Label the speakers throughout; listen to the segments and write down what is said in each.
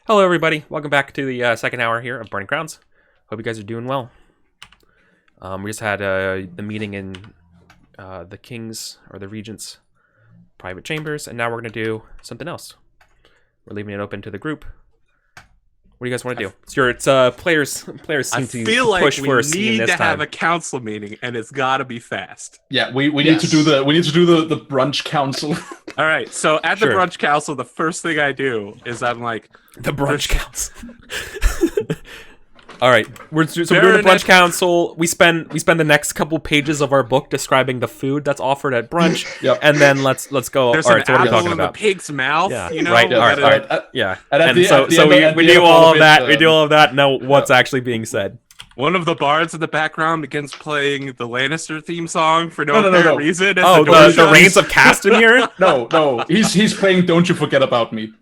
Speaker 1: Hello, everybody. Welcome back to the second hour here of Burning Crowns. Hope you guys are doing well. We just had the meeting in the King's or the Regent's private chambers, and now we're going to do something else. We're leaving it open to the group. What do you guys want to do? It's players. Players seem to
Speaker 2: feel like
Speaker 1: push
Speaker 2: we
Speaker 1: for a scene
Speaker 2: need
Speaker 1: this
Speaker 2: to
Speaker 1: time.
Speaker 2: have a council meeting, and it's got to be fast.
Speaker 3: Yeah, we need to do the brunch council.
Speaker 2: All right, so at the
Speaker 1: Sure.
Speaker 2: brunch council, the first thing I do is I'm like,
Speaker 1: The brunch council. All right, we're doing a brunch council. We spend the next couple pages of our book describing the food that's offered at brunch.
Speaker 3: Yep.
Speaker 1: And then let's go.
Speaker 2: there's
Speaker 1: All
Speaker 2: an
Speaker 1: right, so what are we
Speaker 2: apple
Speaker 1: talking
Speaker 2: in the
Speaker 1: about?
Speaker 2: pig's mouth.
Speaker 1: Yeah,
Speaker 2: You know,
Speaker 1: right.
Speaker 2: we
Speaker 1: All right.
Speaker 2: gotta-
Speaker 1: Yeah.
Speaker 3: And at
Speaker 1: And
Speaker 3: the-
Speaker 1: so
Speaker 3: at the
Speaker 1: so
Speaker 3: end
Speaker 1: we,
Speaker 3: of-
Speaker 1: we
Speaker 3: at the
Speaker 1: do
Speaker 3: end of
Speaker 1: all
Speaker 3: all
Speaker 1: of
Speaker 3: of
Speaker 1: that.
Speaker 3: it,
Speaker 1: We do all of that. Know what's actually being said.
Speaker 2: One of the bards in the background begins playing the Lannister theme song for no
Speaker 3: No.
Speaker 2: apparent reason. as
Speaker 1: Oh,
Speaker 2: door
Speaker 1: the
Speaker 2: shuts.
Speaker 1: reigns of Castamere?
Speaker 3: No, he's playing "Don't You Forget About Me."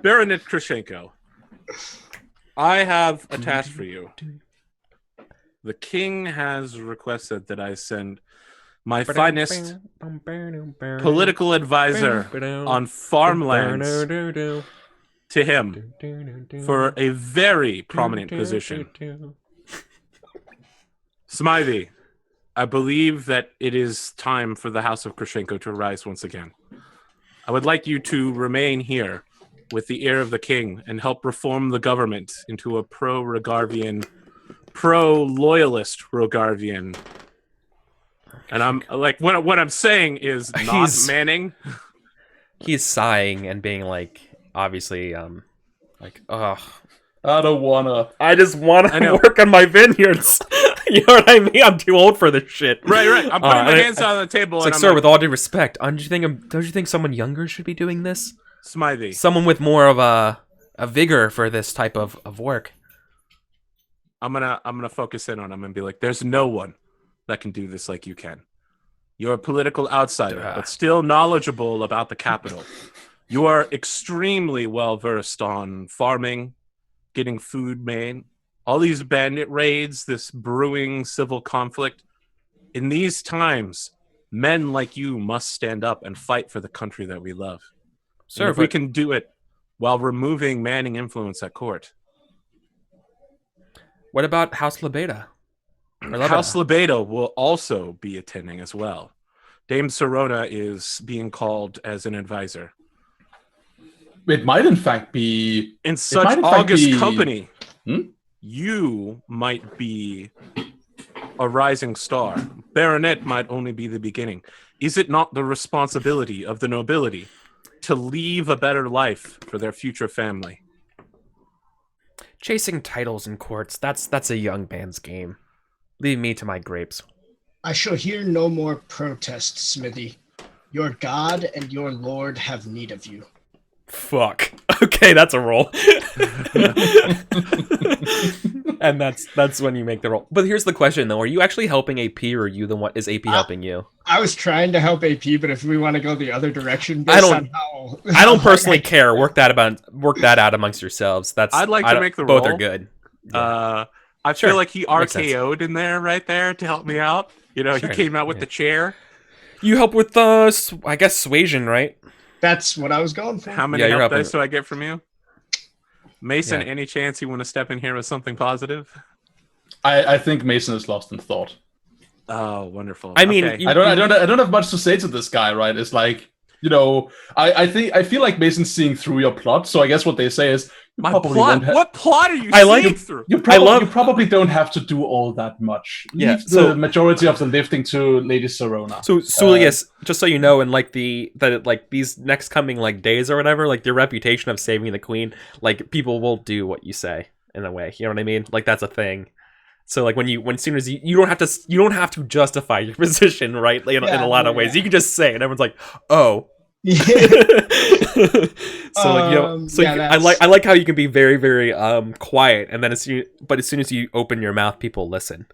Speaker 2: Baronet Krishenko, I have a task for you. The king has requested that I send my finest political advisor on farmlands to him for a very prominent position. Smythe, I believe that it is time for the House of Krishenko to rise once again. I would like you to remain here with the ear of the king and help reform the government into a pro-Rogarvian, pro-loyalist Rogarvian. And I'm like, what I'm saying is not Manning.
Speaker 1: He's sighing and being like, obviously, like, ugh.
Speaker 3: I don't wanna.
Speaker 1: I just want to work on my vineyards. You know what I mean? I'm too old for this shit.
Speaker 2: Right. I'm putting my hands on the table.
Speaker 1: It's
Speaker 2: and
Speaker 1: like,
Speaker 2: I'm
Speaker 1: sir,
Speaker 2: like,
Speaker 1: with all due respect, don't you think someone younger should be doing this?
Speaker 2: Smythe,
Speaker 1: Someone with more of a vigor for this type of work.
Speaker 2: I'm gonna focus in on him and be like, there's no one that can do this like you can. You're a political outsider, but still knowledgeable about the capital. You are extremely well versed on farming, getting food made, all these bandit raids, this brewing civil conflict. In these times, men like you must stand up and fight for the country that we love.
Speaker 1: Sir,
Speaker 2: And if we can do it while removing Manning influence at court.
Speaker 1: What about House Lebeda?
Speaker 2: House Leveton will also be attending as well. Dame Serona is being called as an advisor.
Speaker 3: It might in fact be
Speaker 2: In such august company, you might be a rising star. Baronet might only be the beginning. Is it not the responsibility of the nobility to leave a better life for their future family?
Speaker 1: Chasing titles in courts, that's a young man's game. Leave me to my grapes.
Speaker 4: I shall hear no more protest, Smithy. Your God and your Lord have need of you.
Speaker 1: Fuck. Okay, that's a roll. And that's when you make the roll. But here's the question though: are you actually helping AP, or are you the one? Is AP helping you?
Speaker 4: I was trying to help AP, but if we want to go the other direction,
Speaker 1: I don't personally care. Work that out amongst yourselves.
Speaker 2: I'd like to make the
Speaker 1: both
Speaker 2: roll.
Speaker 1: are good.
Speaker 2: I
Speaker 1: Sure.
Speaker 2: feel like he
Speaker 1: Makes sense.
Speaker 2: RKO'd in there right there to help me out. You know,
Speaker 1: Sure.
Speaker 2: he came out with the chair.
Speaker 1: You help with I guess suasion, right?
Speaker 4: That's what I was going for.
Speaker 2: How many
Speaker 1: Yeah, you're
Speaker 2: help
Speaker 1: helping.
Speaker 2: dice do I get from you? Mason,
Speaker 1: Yeah.
Speaker 2: any chance you want to step in here with something positive?
Speaker 3: I think Mason is lost in thought.
Speaker 2: Oh, wonderful.
Speaker 1: I mean,
Speaker 2: Okay.
Speaker 1: you-
Speaker 3: I don't have much to say to this guy, right? It's like, you know, I feel like Mason's seeing through your plot. So I guess what they say is, you
Speaker 2: My
Speaker 3: probably
Speaker 2: plot?
Speaker 3: won't ha-
Speaker 2: What plot are you
Speaker 1: I like-
Speaker 2: seeing through?
Speaker 3: You probably don't have to do all that much.
Speaker 1: Yeah,
Speaker 3: Leave
Speaker 1: so-
Speaker 3: the majority of the lifting to Lady Serona.
Speaker 1: So Sulius, just so you know, in like these next coming like days or whatever, like your reputation of saving the queen, like people will do what you say in a way. You know what I mean? Like that's a thing. So like when soon as you don't have to justify your position, right? Like, in a lot of ways, you can just say it, and everyone's like, oh. So like, you know, so I like how you can be very very quiet, and then as soon as you open your mouth, people listen.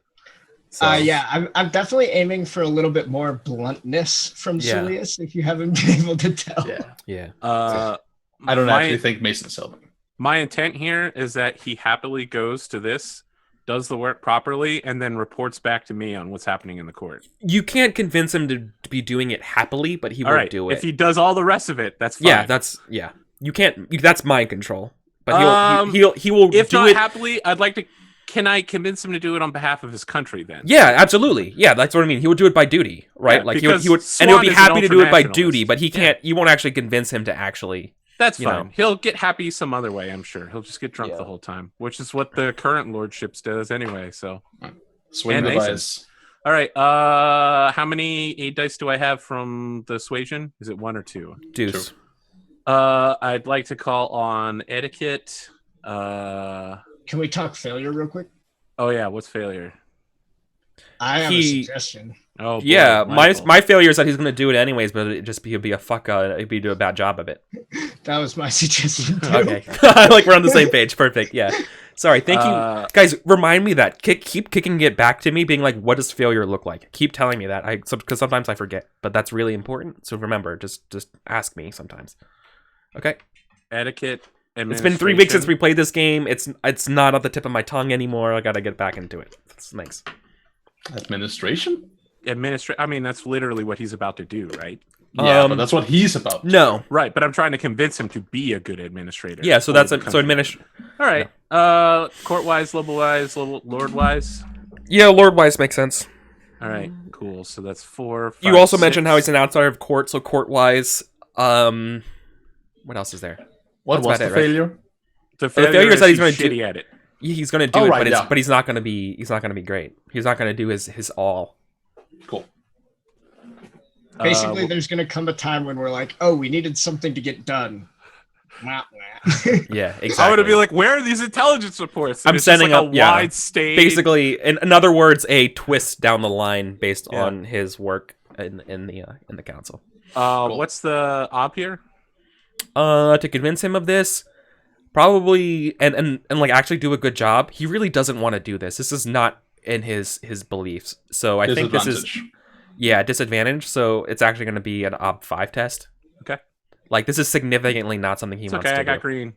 Speaker 1: So,
Speaker 4: I'm definitely aiming for a little bit more bluntness from Sulius, if you haven't been able to tell.
Speaker 1: yeah.
Speaker 3: I don't actually think Mason's helping.
Speaker 2: My intent here is that he happily goes to this, does the work properly, and then reports back to me on what's happening in the court.
Speaker 1: You can't convince him to be doing it happily, but he will do it.
Speaker 2: If he does all the rest of it, that's fine.
Speaker 1: Yeah, You can't. That's mind control. But he will.
Speaker 2: If
Speaker 1: do
Speaker 2: not
Speaker 1: it
Speaker 2: happily, I'd like to. Can I convince him to do it on behalf of his country then?
Speaker 1: Yeah, absolutely. Yeah, that's what I mean. He would do it by duty, right?
Speaker 2: Yeah,
Speaker 1: like he would,
Speaker 2: because
Speaker 1: and he'll be
Speaker 2: Swan is an
Speaker 1: happy to do it by
Speaker 2: ultra-nationalist.
Speaker 1: duty, but he can't. You won't actually convince him to actually.
Speaker 2: That's
Speaker 1: you
Speaker 2: fine.
Speaker 1: know.
Speaker 2: He'll get happy some other way, I'm sure. He'll just get drunk
Speaker 1: Yeah.
Speaker 2: the whole time, which is what the current lordships does anyway. So,
Speaker 3: Swing
Speaker 2: And
Speaker 3: the
Speaker 2: Mason.
Speaker 3: dice.
Speaker 2: all right. How many 8 dice do I have from the suasion? Is it 1 or 2?
Speaker 1: Deuce.
Speaker 3: True.
Speaker 2: I'd like to call on etiquette.
Speaker 4: Can we talk failure real quick?
Speaker 2: Oh yeah, what's failure?
Speaker 4: I have a
Speaker 1: He-
Speaker 4: suggestion.
Speaker 2: Oh boy,
Speaker 1: Yeah,
Speaker 2: Michael.
Speaker 1: my failure is that he's going to do it anyways, but he'd be a fuck. He'd be do a bad job of it.
Speaker 4: That was my suggestion too.
Speaker 1: Okay, like we're on the same page. Perfect. Yeah. Sorry. Thank you, guys. Remind me that. Keep kicking it back to me, being like, "What does failure look like?" Keep telling me that. Because sometimes I forget, but that's really important. So remember, just ask me sometimes. Okay.
Speaker 2: Etiquette.
Speaker 1: It's been 3 weeks since we played this game. It's not at the tip of my tongue anymore. I got to get back into it. Thanks.
Speaker 3: Administration?
Speaker 2: I mean, that's literally what he's about to do, right?
Speaker 3: Yeah, but that's what he's about.
Speaker 1: No.
Speaker 2: Right, but I'm trying to convince him to be a good administrator.
Speaker 1: Yeah. So
Speaker 2: for
Speaker 1: that's
Speaker 2: the
Speaker 1: so
Speaker 2: country.
Speaker 1: administration.
Speaker 2: All right. Court-wise, level-wise, lord-wise.
Speaker 1: Yeah, Lord Wise makes sense.
Speaker 2: All right, cool. So that's 4, 5,
Speaker 1: You also
Speaker 2: 6.
Speaker 1: mentioned how he's an outsider of court, so court wise, what else is there?
Speaker 3: What
Speaker 1: That's
Speaker 3: was
Speaker 1: about
Speaker 3: the
Speaker 1: it, right?
Speaker 3: failure?
Speaker 2: The
Speaker 1: failure is that he's gonna do-
Speaker 2: shitty at it.
Speaker 1: He's gonna do
Speaker 3: Oh,
Speaker 1: it,
Speaker 3: right, yeah.
Speaker 1: but he's not gonna be great. He's not gonna do his all.
Speaker 3: Cool.
Speaker 4: Basically, there's going to come a time when we're like, oh, we needed something to get done. Wah, wah.
Speaker 1: Yeah, exactly.
Speaker 2: I would be like, where are these intelligence reports? And
Speaker 1: I'm
Speaker 2: it's just
Speaker 1: sending
Speaker 2: like
Speaker 1: up-
Speaker 2: a
Speaker 1: yeah.
Speaker 2: wide stage.
Speaker 1: basically, in other words, a twist down the line based on his work in the council.
Speaker 3: Cool.
Speaker 2: What's the op here?
Speaker 1: To convince him of this, probably and like actually do a good job. He really doesn't want to do this. This is not in his beliefs. So I think this is disadvantage. So it's actually going to be an op 5 test.
Speaker 2: Okay.
Speaker 1: Like this is significantly not something he
Speaker 2: It's
Speaker 1: wants
Speaker 2: okay,
Speaker 1: to
Speaker 2: I got
Speaker 1: do.
Speaker 2: green.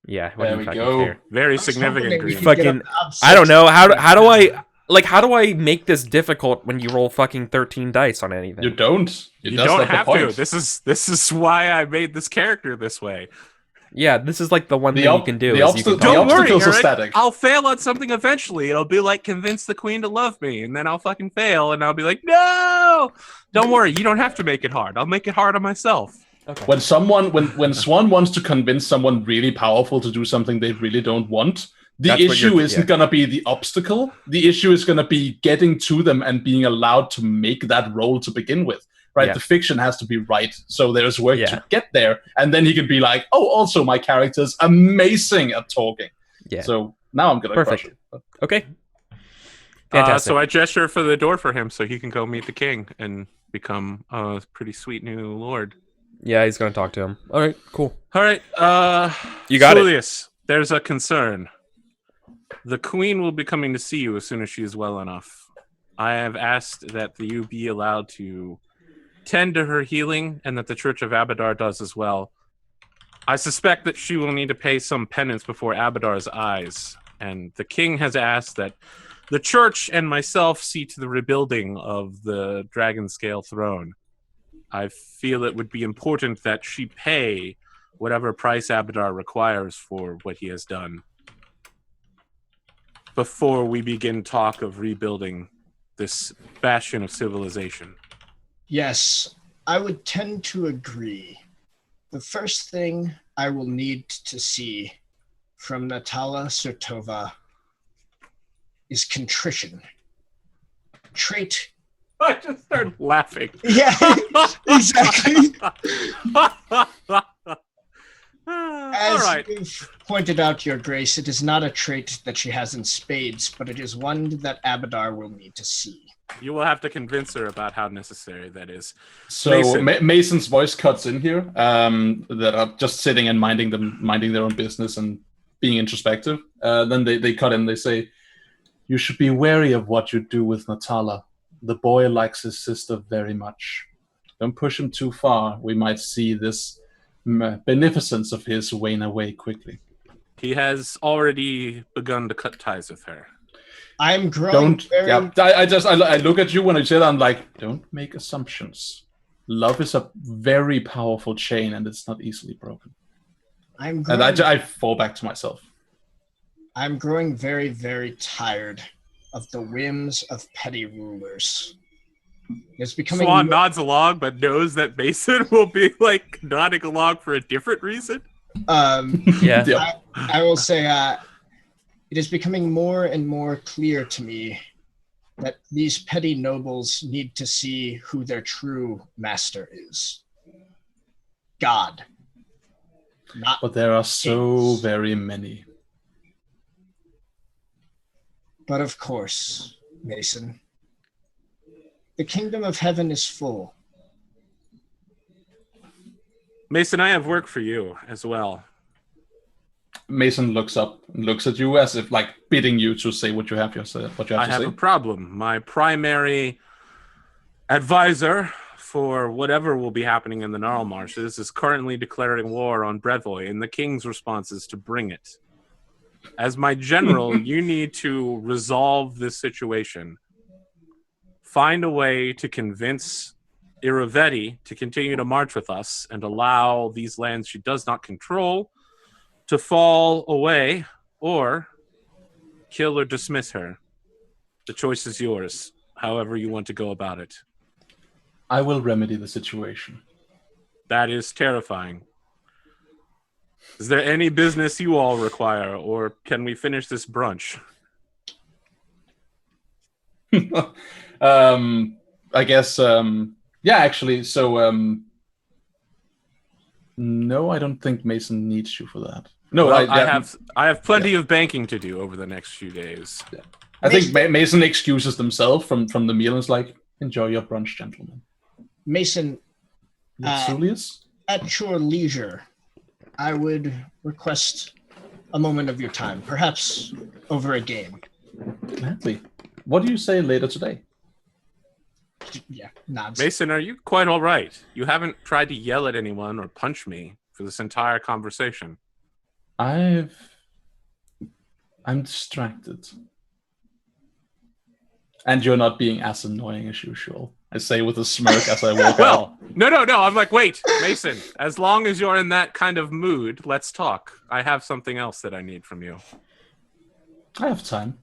Speaker 1: Yeah,
Speaker 3: There we go.
Speaker 2: Very
Speaker 4: I was
Speaker 2: significant
Speaker 4: hoping we
Speaker 2: green.
Speaker 4: could get
Speaker 1: Fucking-
Speaker 4: up to op
Speaker 1: I don't
Speaker 4: 6.
Speaker 1: know how do I make this difficult when you roll fucking 13 dice on anything?
Speaker 3: You don't.
Speaker 2: You
Speaker 3: That's
Speaker 2: don't
Speaker 3: not the
Speaker 2: have to.
Speaker 3: point.
Speaker 2: This is why I made this character this way.
Speaker 1: Yeah, this is like the one
Speaker 3: The
Speaker 1: thing
Speaker 3: ob-
Speaker 1: you can do.
Speaker 3: the
Speaker 1: is you can
Speaker 3: obstacle-
Speaker 1: talk-
Speaker 3: the
Speaker 2: Don't worry,
Speaker 3: obstacles are
Speaker 2: Eric.
Speaker 3: static.
Speaker 2: I'll fail on something eventually. It'll be like convince the queen to love me, and then I'll fucking fail, and I'll be like, no. Don't worry, you don't have to make it hard. I'll make it hard on myself.
Speaker 3: When Swan wants to convince someone really powerful to do something they really don't want, the
Speaker 1: That's what
Speaker 3: issue
Speaker 1: you're-
Speaker 3: isn't
Speaker 1: yeah.
Speaker 3: gonna be the obstacle. The issue is gonna be getting to them and being allowed to make that role to begin with. Right?
Speaker 1: Yeah.
Speaker 3: The fiction has to be right, so there's work
Speaker 1: Yeah.
Speaker 3: to get there, and then he can be like, "Oh, also my character's amazing at talking."
Speaker 1: Yeah.
Speaker 3: So now I'm gonna
Speaker 1: Perfect.
Speaker 3: crush it.
Speaker 1: Okay. Fantastic.
Speaker 2: So I gesture for the door for him so he can go meet the king and become a pretty sweet new lord.
Speaker 1: Yeah, he's gonna talk to him. All right, cool.
Speaker 2: All right,
Speaker 1: You got it.
Speaker 2: Julius, there's a concern. The queen will be coming to see you as soon as she is well enough. I have asked that you be allowed to tend to her healing, and that the Church of Abadar does as well. I suspect that she will need to pay some penance before Abadar's eyes, and the king has asked that the church and myself see to the rebuilding of the Dragon Scale throne. I feel it would be important that she pay whatever price Abadar requires for what he has done before we begin talk of rebuilding this bastion of civilization.
Speaker 4: Yes, I would tend to agree. The first thing I will need to see from Natala Sertova is contrition. Trait.
Speaker 2: I just started laughing.
Speaker 4: Yeah, exactly.
Speaker 2: All
Speaker 4: As
Speaker 2: right.
Speaker 4: you've pointed out, Your Grace, it is not a trait that she has in spades, but it is one that Abadar will need to see.
Speaker 2: You will have to convince her about how necessary that is.
Speaker 3: So
Speaker 2: Mason.
Speaker 3: Mason's voice cuts in here. That are just sitting and minding their own business and being introspective. Then they cut in. They say, "You should be wary of what you do with Natala. The boy likes his sister very much. Don't push him too far. We might see this beneficence of his wane away quickly."
Speaker 2: He has already begun to cut ties with her.
Speaker 4: I'm growing
Speaker 3: Don't.
Speaker 4: very...
Speaker 3: Yeah. I look at you when I say that. I'm like, don't make assumptions. Love is a very powerful chain, and it's not easily broken. And I fall back to myself.
Speaker 4: I'm growing very, very tired of the whims of petty rulers. It's becoming
Speaker 2: Swan nods along, but knows that Mason will be like nodding along for a different reason.
Speaker 1: Yeah.
Speaker 3: Yep.
Speaker 4: I will say it is becoming more and more clear to me that these petty nobles need to see who their true master is. God.
Speaker 3: But there are so very many.
Speaker 4: But of course, Mason, the kingdom of heaven is full.
Speaker 2: Mason, I have work for you as well.
Speaker 3: Mason looks up and looks at you as if like bidding you to say what you have to say.
Speaker 2: I have a problem. My primary advisor for whatever will be happening in the Gnarl Marshes is currently declaring war on Brevoy, and the king's response is to bring it. As my general, you need to resolve this situation. Find a way to convince Iravetti to continue to march with us and allow these lands she does not control to fall away, or kill or dismiss her. The choice is yours, however you want to go about it.
Speaker 3: I will remedy the situation.
Speaker 2: That is terrifying. Is there any business you all require, or can we finish this brunch?
Speaker 3: I guess, yeah, actually, so, no, I don't think Mason needs you for that. No,
Speaker 2: well, I have plenty of banking to do over the next few days.
Speaker 3: Yeah. I think Mason excuses themselves from the meal and is like, enjoy your brunch, gentlemen.
Speaker 4: Mason,
Speaker 3: Julius?
Speaker 4: At your leisure, I would request a moment of your time, perhaps over a game.
Speaker 3: Gladly. What do you say later today?
Speaker 4: Yeah, nods.
Speaker 2: Mason, are you quite all right? You haven't tried to yell at anyone or punch me for this entire conversation.
Speaker 3: I'm distracted. And you're not being as annoying as usual. I say with a smirk as I walk out.
Speaker 2: No. I'm like, wait, Mason, as long as you're in that kind of mood, let's talk. I have something else that I need from you.
Speaker 3: I have time.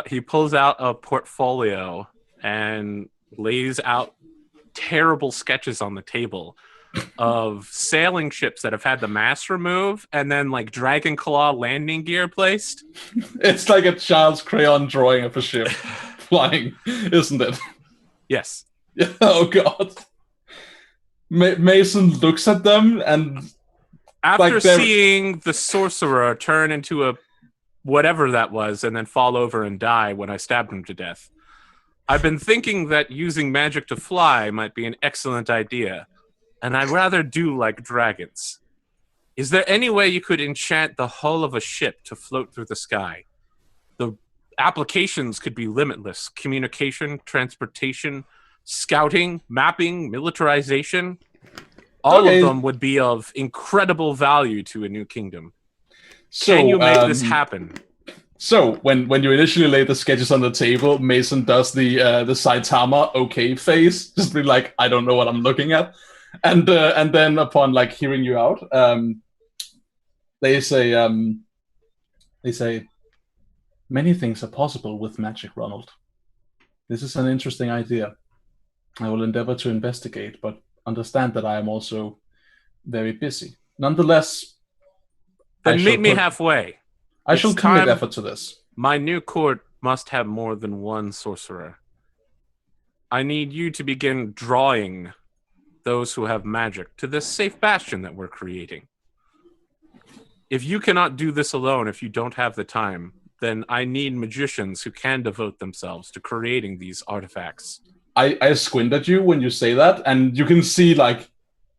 Speaker 2: He pulls out a portfolio and lays out terrible sketches on the table of sailing ships that have had the mast removed and then like dragon claw landing gear placed.
Speaker 3: It's like a child's crayon drawing of a ship flying, isn't it?
Speaker 2: Yes.
Speaker 3: Oh god. Mason looks at them and
Speaker 2: after seeing the sorcerer turn into a whatever that was and then fall over and die when I stabbed him to death, I've been thinking that using magic to fly might be an excellent idea. And I'd rather do like dragons. Is there any way you could enchant the hull of a ship to float through the sky? The applications could be limitless. Communication, transportation, scouting, mapping, militarization. All of them would be of incredible value to a new kingdom. So, can you make this happen?
Speaker 3: So, when you initially lay the sketches on the table, Mason does the Saitama okay face. Just be like, I don't know what I'm looking at. And then upon like hearing you out, they say many things are possible with magic, Ronald. This is an interesting idea. I will endeavor to investigate, but understand that I am also very busy. Nonetheless,
Speaker 2: then meet me halfway.
Speaker 3: I shall commit effort to this.
Speaker 2: My new court must have more than one sorcerer. I need you to begin drawing those who have magic to this safe bastion that we're creating. If you cannot do this alone, if you don't have the time, then I need magicians who can devote themselves to creating these artifacts.
Speaker 3: I squint at you when you say that, and you can see like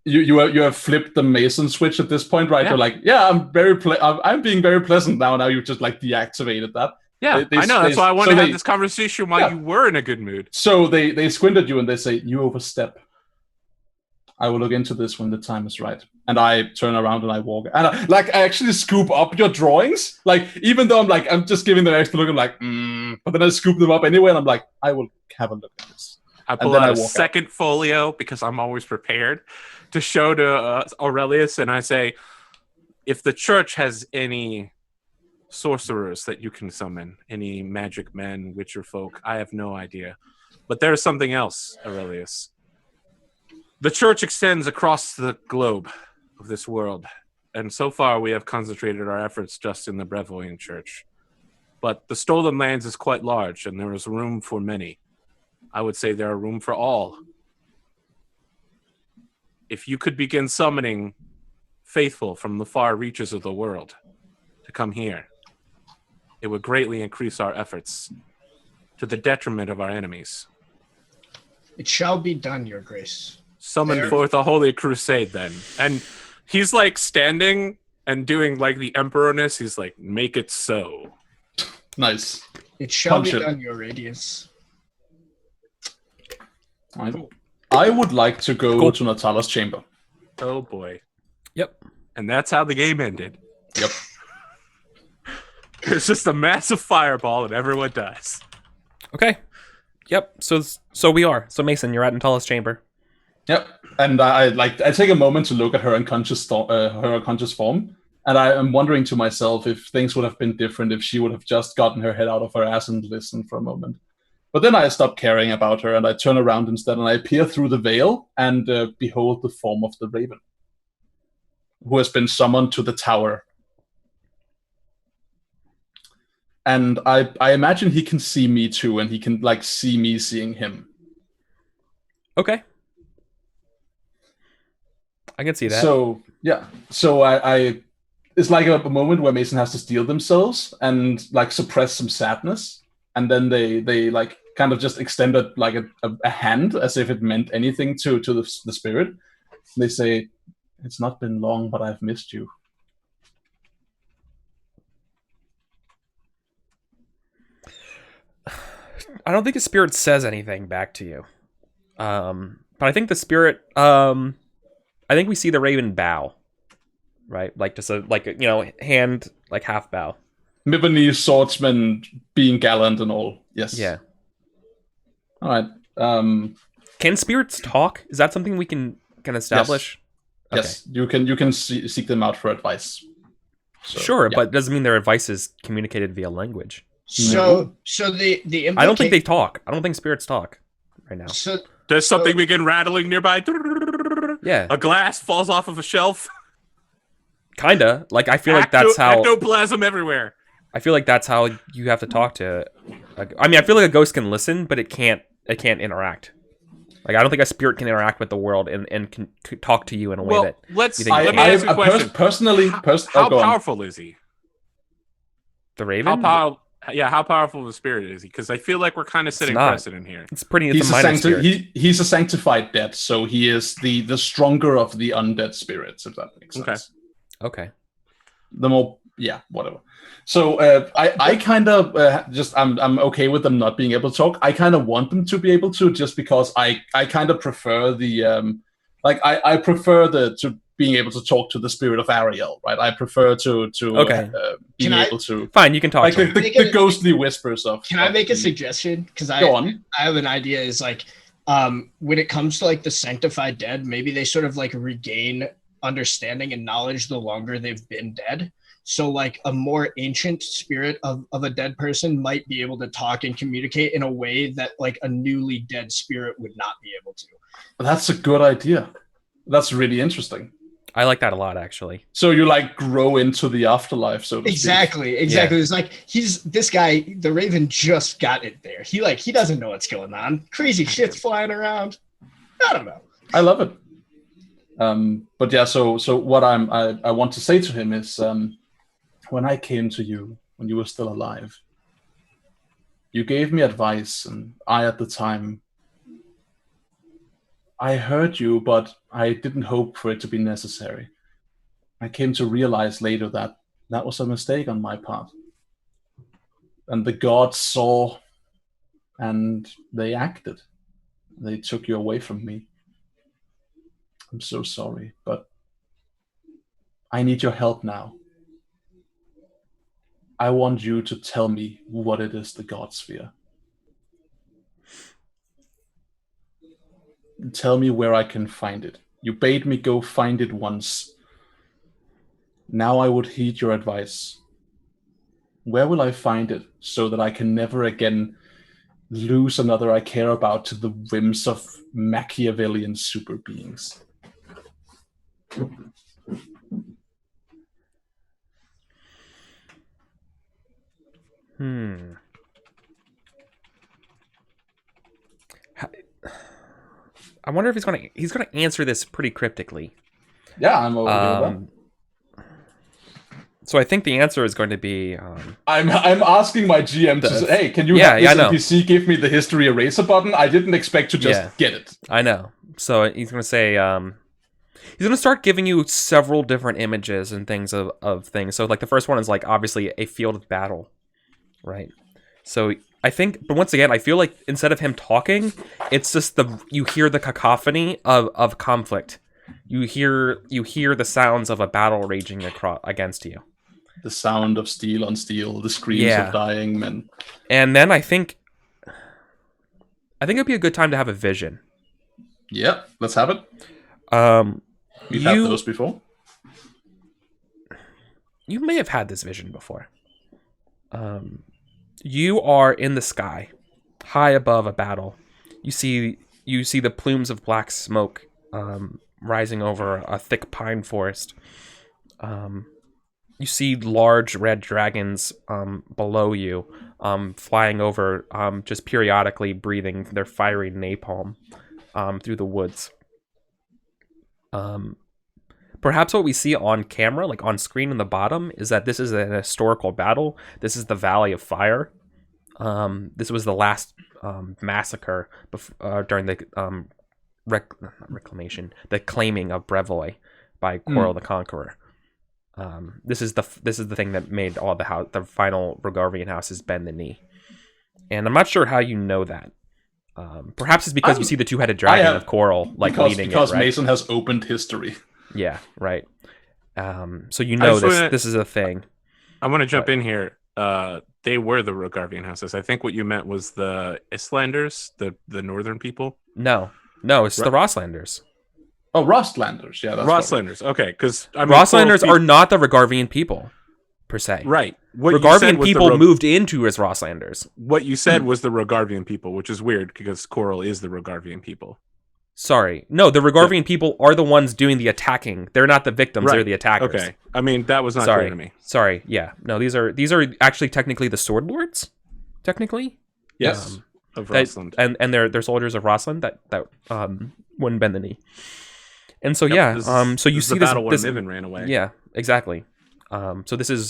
Speaker 3: you have flipped the Mason switch at this point, right? Yeah. You're like, yeah, I'm being very pleasant now. Now you've just like deactivated that.
Speaker 2: Yeah, I know. That's why I wanted to have this conversation while you were in a good mood.
Speaker 3: So they squint at you and they say, you overstep. I will look into this when the time is right. And I turn around and I walk. And I actually scoop up your drawings. Like, even though I'm just giving them an extra look, I'm like, but then I scoop them up anyway and I'm like, I will have a look at this.
Speaker 2: I pull
Speaker 3: then
Speaker 2: out
Speaker 3: I
Speaker 2: a
Speaker 3: walk out.
Speaker 2: second folio because I'm always prepared to show to Aurelius, and I say, if the church has any sorcerers that you can summon, any magic men, witcher folk, I have no idea. But there's something else, Aurelius. The church extends across the globe of this world, and so far we have concentrated our efforts just in the Brevoyan church. But the stolen lands is quite large, and there is room for many. I would say there are room for all. If you could begin summoning faithful from the far reaches of the world to come here, it would greatly increase our efforts to the detriment of our enemies.
Speaker 4: It shall be done, Your Grace.
Speaker 2: Summon
Speaker 4: There-
Speaker 2: forth a holy crusade then. And he's like standing and doing like the emperorness. He's like, make it so.
Speaker 3: Nice.
Speaker 4: It shall
Speaker 3: Punch
Speaker 4: be
Speaker 3: it.
Speaker 4: done, Your Radiance.
Speaker 3: I would like to go to Natala's chamber.
Speaker 2: Oh boy.
Speaker 1: Yep.
Speaker 2: And that's how the game ended.
Speaker 3: Yep.
Speaker 2: It's just a massive fireball and everyone dies.
Speaker 1: Okay. Yep. So we are. So Mason, you're at Natala's chamber.
Speaker 3: Yep. And I take a moment to look at her unconscious form, and I am wondering to myself if things would have been different if she would have just gotten her head out of her ass and listened for a moment. But then I stop caring about her, and I turn around instead, and I peer through the veil and behold the form of the Raven, who has been summoned to the tower. And I imagine he can see me too, and he can like see me seeing him.
Speaker 1: Okay. I can see that.
Speaker 3: So yeah, so I it's like a moment where Mason has to steel themselves and like suppress some sadness, and then they like kind of just extend a hand as if it meant anything to the spirit. They say, "It's not been long, but I've missed you."
Speaker 1: I don't think the spirit says anything back to you. But I think the spirit, I think we see the Raven bow, right? Like just hand, like half bow.
Speaker 3: Mibonese swordsman being gallant and all. Yes.
Speaker 1: Yeah.
Speaker 3: All right.
Speaker 1: Can spirits talk? Is that something we can establish?
Speaker 3: Yes. You can seek them out for advice. So,
Speaker 1: Sure,
Speaker 3: yeah.
Speaker 1: but it doesn't mean their advice is communicated via language.
Speaker 4: So the
Speaker 1: I don't think they talk. I don't think spirits talk right now.
Speaker 4: So
Speaker 2: Does something begin rattling nearby?
Speaker 1: Yeah,
Speaker 2: A glass falls off of a shelf.
Speaker 1: kinda. Like I feel like that's how.
Speaker 2: Ectoplasm everywhere.
Speaker 1: I feel like that's how you have to talk to. I mean, I feel like a ghost can listen, but it can't interact. Like I don't think a spirit can interact with the world and can talk to you in a way
Speaker 2: Well,
Speaker 1: that.
Speaker 2: let
Speaker 1: you think
Speaker 2: me
Speaker 1: it
Speaker 2: ask you a
Speaker 3: I
Speaker 2: question.
Speaker 3: personally,
Speaker 2: How
Speaker 3: go on.
Speaker 2: powerful is he?
Speaker 1: The Raven.
Speaker 2: How powerful of a spirit is he? Because I feel like we're kind of setting
Speaker 1: not.
Speaker 2: precedent here.
Speaker 1: It's pretty. It's
Speaker 3: He's
Speaker 1: a minor spirit.
Speaker 3: he's a sanctified dead, so he is the stronger of the undead spirits, if that makes sense.
Speaker 1: Okay.
Speaker 3: The more, yeah, whatever. So I kind of I'm okay with them not being able to talk. I kind of want them to be able to, just because I kind of prefer the I prefer to being able to talk to the spirit of Ariel, right? I prefer to
Speaker 1: Okay.
Speaker 3: being
Speaker 4: Can I-
Speaker 3: able to
Speaker 1: Fine, you can talk
Speaker 3: like
Speaker 1: to him.
Speaker 3: the ghostly whispers of.
Speaker 4: Can I
Speaker 3: of
Speaker 4: make a
Speaker 3: the-
Speaker 4: suggestion? Because
Speaker 3: Go on.
Speaker 4: I have an idea. Is like when it comes to like the sanctified dead, maybe they sort of like regain understanding and knowledge the longer they've been dead. So like a more ancient spirit of a dead person might be able to talk and communicate in a way that like a newly dead spirit would not be able to.
Speaker 3: That's a good idea. That's really interesting.
Speaker 1: I like that a lot, actually.
Speaker 3: So you like grow into the afterlife, so to speak.
Speaker 4: Exactly. It's like this guy, the Raven just got it there. He doesn't know what's going on. Crazy shit's flying around. I don't know.
Speaker 3: I love it. But yeah, so what I want to say to him is, when I came to you when you were still alive, you gave me advice, and at the time, I heard you, but I didn't hope for it to be necessary. I came to realize later that that was a mistake on my part. And the gods saw, and they acted. They took you away from me. I'm so sorry, but I need your help now. I want you to tell me what it is the gods fear. Tell me where I can find it. You bade me go find it once. Now I would heed your advice. Where will I find it so that I can never again lose another I care about to the whims of Machiavellian super beings?
Speaker 1: I wonder if he's gonna answer this pretty cryptically.
Speaker 3: Yeah, I'm over here.
Speaker 1: So I think the answer is going to be.
Speaker 3: I'm asking my GM to say, "Hey, can you have this NPC give me the history eraser button?" I didn't expect to just get it.
Speaker 1: I know. So he's going to say. He's going to start giving you several different images and things of things. So like the first one is like obviously a field of battle, right? So I think, but once again, I feel like instead of him talking, it's just you hear the cacophony of conflict. You hear the sounds of a battle raging against you.
Speaker 3: The sound of steel on steel, the screams of dying men.
Speaker 1: And then I think it'd be a good time to have a vision.
Speaker 3: Yeah, let's have it. We've had those before.
Speaker 1: You may have had this vision before. You are in the sky, high above a battle. You see the plumes of black smoke rising over a thick pine forest. You see large red dragons below you, flying over, just periodically breathing their fiery napalm through the woods. Perhaps what we see on camera, like on screen in the bottom, is that this is an historical battle. This is the Valley of Fire. This was the last massacre during the reclamation, the claiming of Brevoy by Quarrel the Conqueror. This is the thing that made all the final Rogarvian houses bend the knee. And I'm not sure how you know that. Perhaps it's because you see the two-headed dragon of Quarrel leading
Speaker 3: because
Speaker 1: it, right?
Speaker 3: Mason has opened history.
Speaker 1: Yeah, right. So you know this is a thing.
Speaker 2: I want to jump in here. They were the Rogarvian houses. I think what you meant was the Islanders, the northern people.
Speaker 1: No, it's the Rosslanders.
Speaker 3: Oh, Rostlanders. Yeah, that's
Speaker 2: Rostlanders. Okay, because
Speaker 1: Rostlanders are not the Rogarvian people, per se.
Speaker 2: Right.
Speaker 1: Rogarvian people moved into as Rostlanders.
Speaker 2: What you said was the Rogarvian people, which is weird because Quarrel is the Rogarvian people.
Speaker 1: Sorry. No, the Rogarvian people are the ones doing the attacking. They're not the victims, they're the attackers.
Speaker 2: Okay. I mean, that was not clear to me.
Speaker 1: Sorry, yeah. No, these are actually technically the Sword Lords. Technically?
Speaker 3: Yes.
Speaker 2: Of Rossland.
Speaker 1: And they're soldiers of Rossland that wouldn't bend the knee. And so so you see
Speaker 2: the battle where Niven ran away.
Speaker 1: Yeah, exactly. So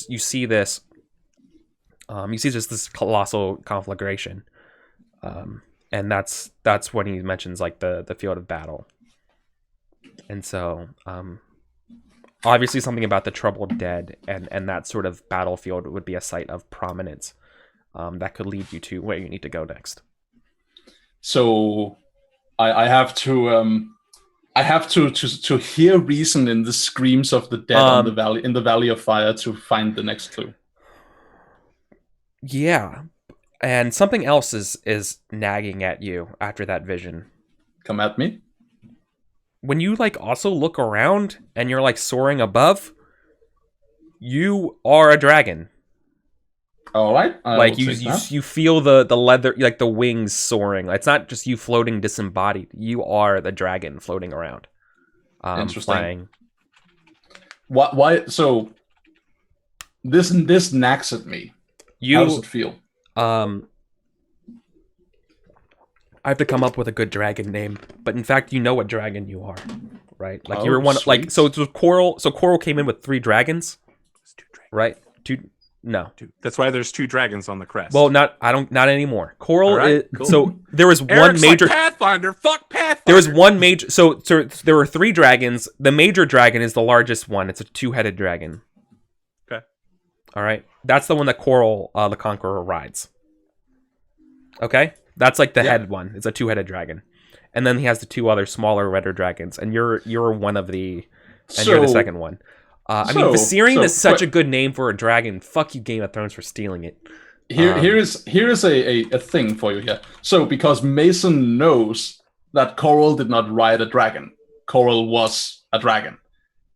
Speaker 1: you see this this colossal conflagration. And that's when he mentions like the field of battle. And so obviously something about the troubled dead and that sort of battlefield would be a site of prominence that could lead you to where you need to go next.
Speaker 3: So I have to hear reason in the screams of the dead in the Valley of Fire to find the next clue.
Speaker 1: Yeah. And something else is nagging at you after that vision.
Speaker 3: Come at me.
Speaker 1: When you also look around and you're soaring above, you are a dragon.
Speaker 3: All right.
Speaker 1: You feel the leather, the wings soaring. It's not just you floating disembodied. You are the dragon floating around.
Speaker 3: Interesting.
Speaker 1: Flying.
Speaker 3: Why? So this nags at me. How does it feel?
Speaker 1: I have to come up with a good dragon name, but in fact, you know what dragon you are, right? You're one.
Speaker 3: Sweet.
Speaker 1: So it was Quarrel. So Quarrel came in with 3 dragons, right? Two. No,
Speaker 2: that's why there's 2 dragons on the crest.
Speaker 1: Well, not anymore. Quarrel.
Speaker 2: Right, cool.
Speaker 1: So there was
Speaker 2: Eric's
Speaker 1: one major
Speaker 2: Pathfinder. Fuck Pathfinder.
Speaker 1: There was one major. So there were 3 dragons. The major dragon is the largest one. It's a 2-headed dragon.
Speaker 2: Okay.
Speaker 1: All right. That's the one that Quarrel the Conqueror rides. Okay, that's the head one. It's a 2-headed dragon, and then he has the 2 other smaller redder dragons, and you're one of the, and you're the second one. I mean, Viserion is such a good name for a dragon. Fuck you, Game of Thrones, for stealing it.
Speaker 3: Here is a thing for you here. So because Mason knows that Coral did not ride a dragon. Coral was a dragon.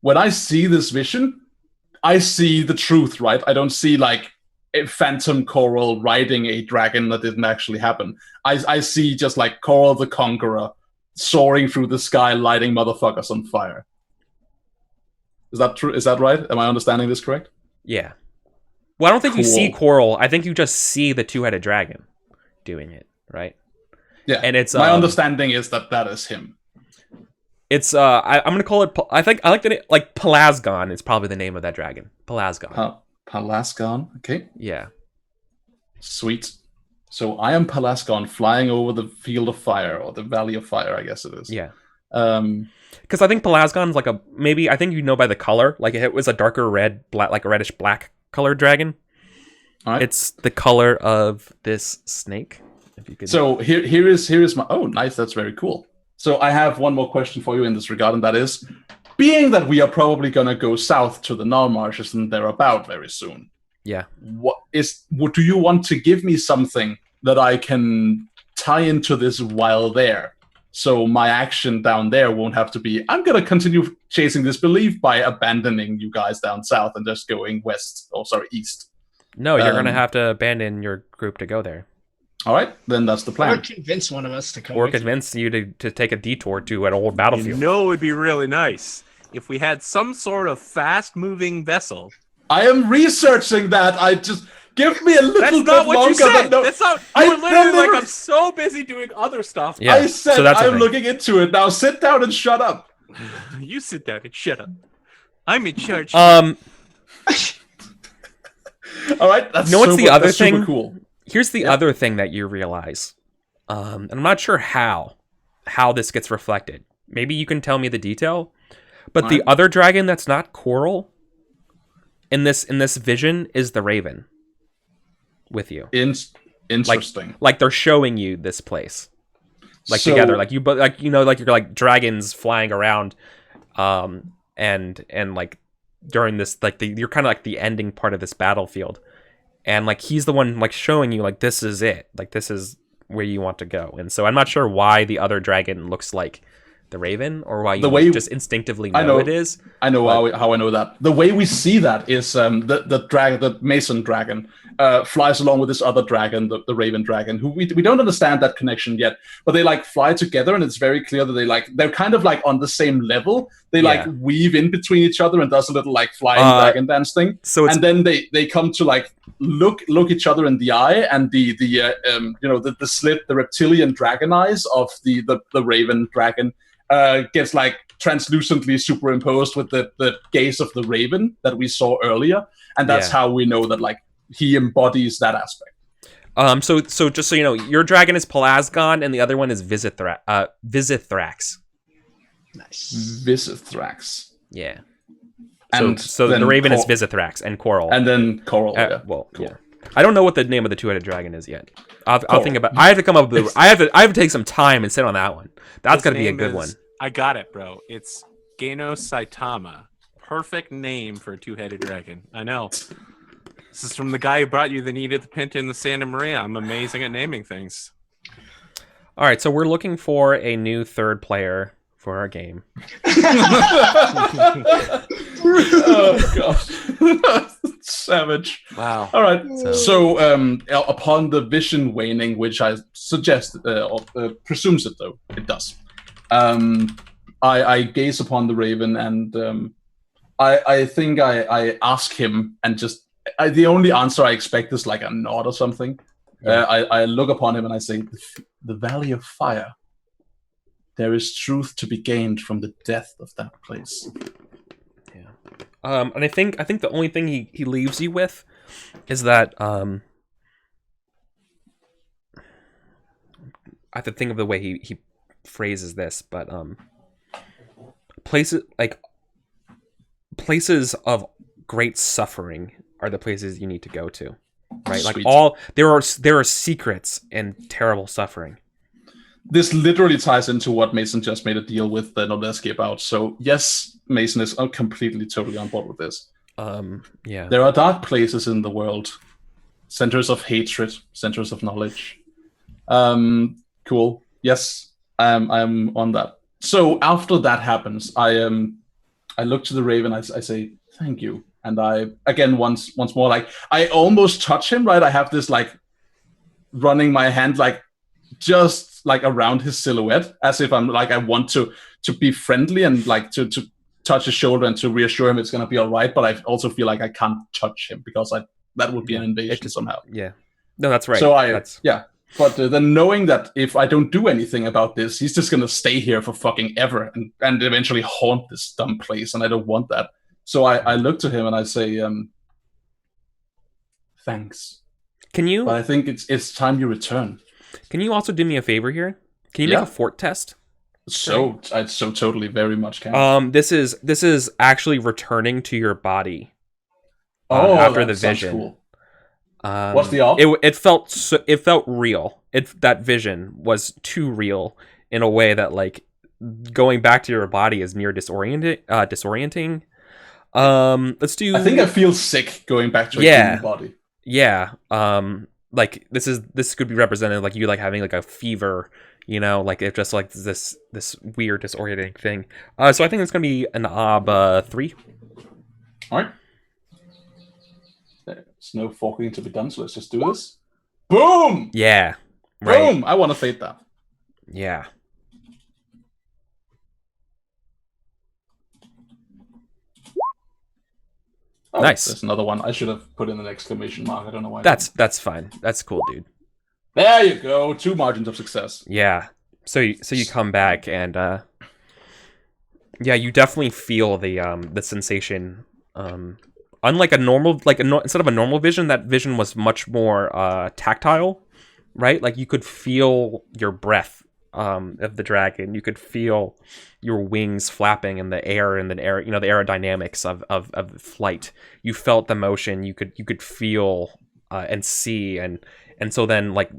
Speaker 3: When I see this vision, I see the truth, right? I don't see like a phantom Coral riding a dragon that didn't actually happen. I see just like Coral the Conqueror soaring through the sky, lighting motherfuckers on fire. Is that true? Is that right? Am I understanding this correct?
Speaker 1: Yeah. Well, I don't think you see
Speaker 3: Cool.
Speaker 1: Coral. I think you just see the two-headed dragon doing it, right?
Speaker 3: Yeah.
Speaker 1: And it's
Speaker 3: my understanding is that is him.
Speaker 1: It's I'm gonna call it. I think I like the name, like Pelasgon is probably the name of that dragon. Pelasgon.
Speaker 3: Pelasgon. Okay.
Speaker 1: Yeah.
Speaker 3: Sweet. So I am Pelasgon flying over the field of fire, or the valley of fire, I guess it is.
Speaker 1: Yeah.
Speaker 3: Because
Speaker 1: I think Pelasgon's like I think you know by the color, like it was a darker red, black, like a reddish black colored dragon.
Speaker 3: all right.
Speaker 1: It's the color of this snake. If you could.
Speaker 3: So here is my. Oh, nice. That's very cool. So I have one more question for you in this regard, and that is, being that we are probably gonna go south to the Null Marshes and thereabout very soon.
Speaker 1: Yeah.
Speaker 3: What do you want to give me something that I can tie into this while there? So my action down there won't have to be, I'm going to continue chasing this belief by abandoning you guys down south and just going east.
Speaker 1: No, you're gonna have to abandon your group to go there,
Speaker 3: All right, then that's the
Speaker 4: Or
Speaker 3: plan.
Speaker 4: convince one of us to come.
Speaker 1: or
Speaker 4: with you.
Speaker 1: convince you to take a detour to an old
Speaker 2: You
Speaker 1: battlefield.
Speaker 2: know, it would be really nice if we had some sort of fast-moving vessel.
Speaker 3: I am researching that. I just give me a little
Speaker 2: That's
Speaker 3: bit
Speaker 2: not what you
Speaker 3: longer.
Speaker 2: said.
Speaker 3: than
Speaker 2: That's not.
Speaker 3: I-
Speaker 2: You were literally
Speaker 3: never-
Speaker 2: like, I'm so busy doing other stuff.
Speaker 1: Yeah.
Speaker 3: I said
Speaker 1: so that's the
Speaker 3: I'm
Speaker 1: thing.
Speaker 3: looking into it. Now sit down and shut up.
Speaker 2: You sit down and shut up. I'm in charge.
Speaker 3: All right, that's
Speaker 1: You know what's the other
Speaker 3: that's super
Speaker 1: thing?
Speaker 3: cool.
Speaker 1: Here's the
Speaker 3: Yeah.
Speaker 1: other thing that you realize, and I'm not sure how this gets reflected. Maybe you can tell me the detail, but the
Speaker 3: Alright.
Speaker 1: other dragon that's not Coral in this vision is the Raven with you.
Speaker 3: Interesting.
Speaker 1: Like they're showing you this place, like
Speaker 3: So-
Speaker 1: together, like you're like dragons flying around, and like during this, like you're kind of like the ending part of this battlefield, and like he's the one like showing you like this is it, like this is where you want to go. And so I'm not sure why the other dragon looks like the Raven, or why you
Speaker 3: The way-
Speaker 1: just instinctively
Speaker 3: I
Speaker 1: know
Speaker 3: know.
Speaker 1: it is.
Speaker 3: I know how I know that. The way we see that is the Mason dragon flies along with this other dragon, the Raven dragon, who we don't understand that connection yet, but they like fly together, and it's very clear that they're kind of like on the same level. They like
Speaker 1: Yeah.
Speaker 3: weave in between each other and does a little like flying dragon dance thing.
Speaker 1: So it's
Speaker 3: And then they come to like look each other in the eye, and the slit, the reptilian dragon eyes of the Raven dragon gets like translucently superimposed with the gaze of the Raven that we saw earlier, and that's
Speaker 1: Yeah.
Speaker 3: how we know that like he embodies that aspect.
Speaker 1: so just so you know, your dragon is Pelasgon, and the other one is Visithrax.
Speaker 4: Nice.
Speaker 3: Visithrax.
Speaker 1: Yeah.
Speaker 3: And
Speaker 1: So
Speaker 3: then
Speaker 1: the Raven is
Speaker 3: Cor-
Speaker 1: Visithrax and Coral.
Speaker 3: And then Coral. Yeah.
Speaker 1: Well,
Speaker 3: Cool.
Speaker 1: yeah. I don't know what the name of the two-headed dragon is yet. I'll
Speaker 3: Coral.
Speaker 1: think about. I have to come up with. I have to take some time and sit on that one. That's
Speaker 2: His
Speaker 1: gonna be a
Speaker 2: name
Speaker 1: good
Speaker 2: is-
Speaker 1: one.
Speaker 2: I got it, bro. It's Gano Saitama. Perfect name for a two-headed dragon. I know. This is from the guy who brought you the Nita, the Pinta, and the Santa Maria. I'm amazing at naming things.
Speaker 1: All right, so we're looking for a new third player for our game.
Speaker 3: Oh gosh. Savage.
Speaker 2: Wow.
Speaker 3: All right.
Speaker 1: So-
Speaker 3: So, upon the vision waning, which I suggest presumes it though, it does. I gaze upon the Raven, and I think I ask him, and just the only answer I expect is like a nod or something.
Speaker 1: Yeah.
Speaker 3: I look upon him and I say, "The Valley of Fire. There is truth to be gained from the death of that place."
Speaker 1: And I think the only thing he leaves you with is that I have to think of the way he phrases this, but places of great suffering are the places you need to go to, right?
Speaker 3: Sweet.
Speaker 1: Like there are secrets in terrible suffering.
Speaker 3: This literally ties into what Mason just made a deal with Noleski about. So yes, Mason is completely, totally on board with this.
Speaker 1: Yeah.
Speaker 3: There are dark places in the world, centers of hatred, centers of knowledge. Cool. Yes, I'm on that. So after that happens, I look to the raven. I say thank you, and I again once more, like I almost touch him. Right, I have this like running my hand like just like around his silhouette, as if I'm like I want to be friendly and like to touch his shoulder and to reassure him it's gonna be all right. But I also feel like I can't touch him because that would be an invasion somehow.
Speaker 1: Yeah, no, that's right.
Speaker 3: So
Speaker 1: that's...
Speaker 3: But then knowing that if I don't do anything about this, he's just going to stay here for fucking ever and eventually haunt this dumb place, and I don't want that. So I look to him and I say, thanks.
Speaker 1: Can you...
Speaker 3: But I think it's time you return.
Speaker 1: Can you also do me a favor here? Can you make a fort test?
Speaker 3: I so totally very much can.
Speaker 1: This is actually returning to your body. After the vision. Cool.
Speaker 3: What's the op?
Speaker 1: It felt real. That vision was too real in a way that like going back to your body is near disorienting. Let's do.
Speaker 3: I think I feel sick going back to a human body.
Speaker 1: Yeah. Like this could be represented like you like having like a fever. You know, like it's just like this weird disorienting thing. So I think it's gonna be an ob 3.
Speaker 3: All right. There's no forking to be done, so let's just do this. Boom!
Speaker 1: Yeah. Right.
Speaker 3: Boom! I want to fade that.
Speaker 1: Yeah.
Speaker 3: Oh,
Speaker 1: nice.
Speaker 3: There's another one. I should have put in an exclamation mark. I don't know why.
Speaker 1: That's fine. That's cool, dude.
Speaker 3: There you go. 2 margins of success.
Speaker 1: Yeah. So you come back and yeah, you definitely feel the sensation. Unlike instead of a normal vision, that vision was much more tactile, right? Like you could feel your breath of the dragon. You could feel your wings flapping in the air, the aerodynamics of flight. You felt the motion. You could feel and see, and so then like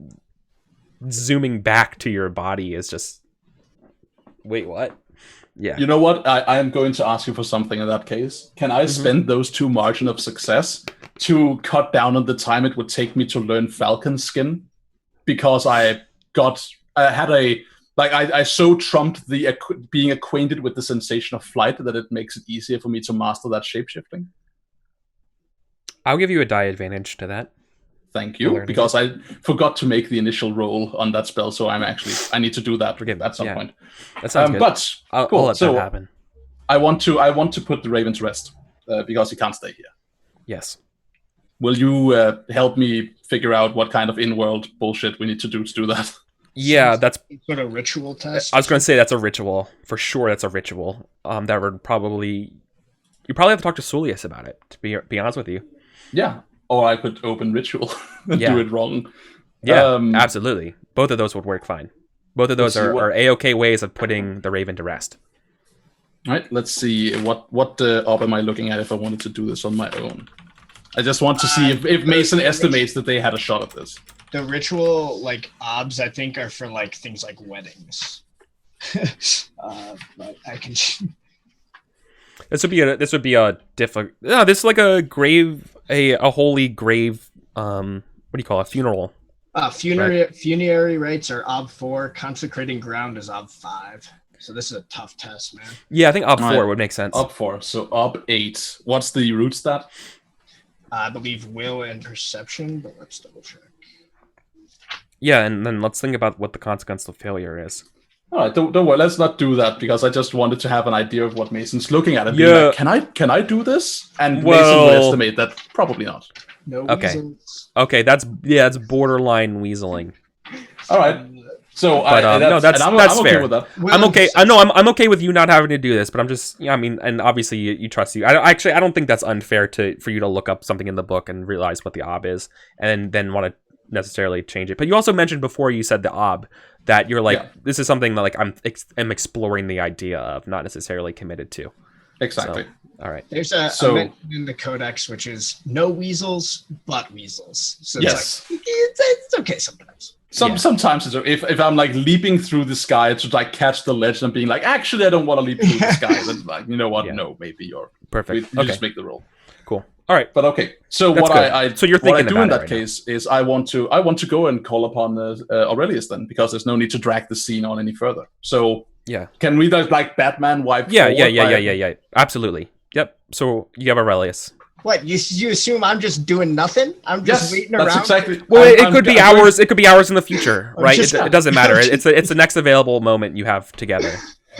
Speaker 1: zooming back to your body is just, wait, what? Yeah.
Speaker 3: You know what? I am going to ask you for something in that case. Can I spend those 2 margin of success to cut down on the time it would take me to learn Falcon Skin? Because I so trumped the being acquainted with the sensation of flight that it makes it easier for me to master that shapeshifting.
Speaker 1: I'll give you a die advantage to that.
Speaker 3: Thank you, because I forgot to make the initial roll on that spell, so I need to do that at some point.
Speaker 1: That sounds good.
Speaker 3: But
Speaker 1: I'll let that happen.
Speaker 3: I want to put the Raven to rest because he can't stay here.
Speaker 1: Yes.
Speaker 3: Will you help me figure out what kind of in-world bullshit we need to do that?
Speaker 1: Yeah, that's
Speaker 4: sort of ritual test.
Speaker 1: I was going to say that's a ritual for sure. That's a ritual. That would probably you probably have to talk to Sulius about it. To be honest with you.
Speaker 3: Yeah. Or I could open ritual and do it wrong.
Speaker 1: Yeah, absolutely. Both of those would work fine. Both of those are A-okay ways of putting the Raven to rest.
Speaker 3: All right, let's see. What op am I looking at if I wanted to do this on my own? I just want to see if Mason estimates that they had a shot at this.
Speaker 4: The ritual, like, obs, I think, are for, like, things like weddings. But I can...
Speaker 1: This would be a different. No, this is like a grave, a holy grave. What do you call it? Funeral.
Speaker 4: Funerary rites are ob 4. Consecrating ground is ob 5. So this is a tough test, man.
Speaker 1: Yeah, I think ob 4 would make sense.
Speaker 3: Ob 4. So ob 8. What's the root stat?
Speaker 4: I believe will and perception, but let's double check.
Speaker 1: Yeah, and then let's think about what the consequence of failure is.
Speaker 3: All right, don't worry. Let's not do that because I just wanted to have an idea of what Mason's looking at and be like, can I do this? And Mason would estimate that probably not.
Speaker 4: No.
Speaker 1: Okay.
Speaker 4: Weasels.
Speaker 1: Okay, that's borderline weaseling.
Speaker 3: All right. So
Speaker 1: that's
Speaker 3: I'm
Speaker 1: fair.
Speaker 3: Okay with that.
Speaker 1: I'm okay. I know I'm okay with you not having to do this, but I'm just and obviously you trust you. I don't think that's unfair for you to look up something in the book and realize what the ob is and then want to necessarily change it. But you also mentioned before you said the ob that you're like this is something that like I'm exploring the idea of, not necessarily committed to.
Speaker 3: Exactly.
Speaker 1: So, all right.
Speaker 4: There's a mention in the codex which is no weasels but weasels. So it's like it's okay sometimes.
Speaker 3: Sometimes it's if I'm like leaping through the sky to like catch the ledge and being like, actually I don't want to leap through the sky. Then like, you know what? Yeah. No, maybe you're
Speaker 1: perfect.
Speaker 3: You just make the roll.
Speaker 1: Cool. All right.
Speaker 3: But okay, so
Speaker 1: That's
Speaker 3: what
Speaker 1: good.
Speaker 3: I
Speaker 1: So you're
Speaker 3: what I
Speaker 1: thinking
Speaker 3: do in
Speaker 1: about it
Speaker 3: that
Speaker 1: right now.
Speaker 3: case is I want to go and call upon Aurelius then, because there's no need to drag the scene on any further. So
Speaker 1: Yeah.
Speaker 3: can we like Batman wipe
Speaker 1: Yeah.
Speaker 3: forward?
Speaker 1: Absolutely. Yep. So you have Aurelius.
Speaker 4: What, you assume I'm just doing nothing? I'm just
Speaker 3: Yes,
Speaker 4: waiting
Speaker 3: that's
Speaker 4: around?
Speaker 3: exactly.
Speaker 1: Well, it
Speaker 3: I'm
Speaker 1: could be
Speaker 3: going-
Speaker 1: hours. It could be hours in the future,
Speaker 4: I'm
Speaker 1: right?
Speaker 4: just-
Speaker 1: It doesn't matter. It's the next available moment you have together.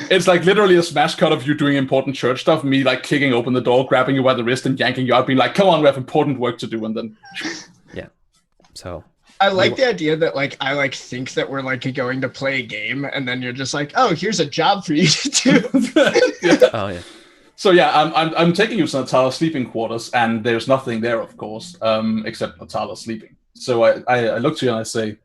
Speaker 3: It's like literally a smash cut of you doing important church stuff, me like kicking open the door, grabbing you by the wrist, and yanking you out, being like, "Come on, we have important work to do," and then.
Speaker 1: So
Speaker 4: I like the idea that like I like think that we're like going to play a game, and then you're just like, oh, here's a job for you to do.
Speaker 3: Yeah.
Speaker 1: oh yeah.
Speaker 3: So yeah, I'm taking you to Natala's sleeping quarters, and there's nothing there, of course, except Natala sleeping. So I look to you and I say,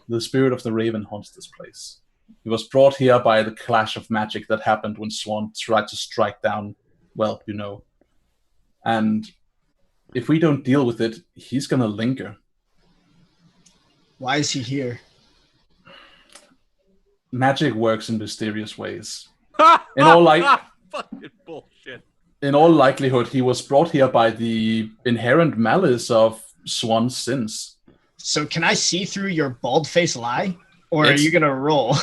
Speaker 3: "The spirit of the Raven haunts this place. He was brought here by the clash of magic that happened when Swan tried to strike down, well, you know. And if we don't deal with it, he's gonna linger.
Speaker 4: Why is he here?
Speaker 3: Magic works in mysterious ways. In all
Speaker 2: Fucking bullshit.
Speaker 3: In all likelihood, he was brought here by the inherent malice of Swan's sins.
Speaker 4: So can I see through your bald-faced lie? Or are
Speaker 3: It's-
Speaker 4: you gonna roll?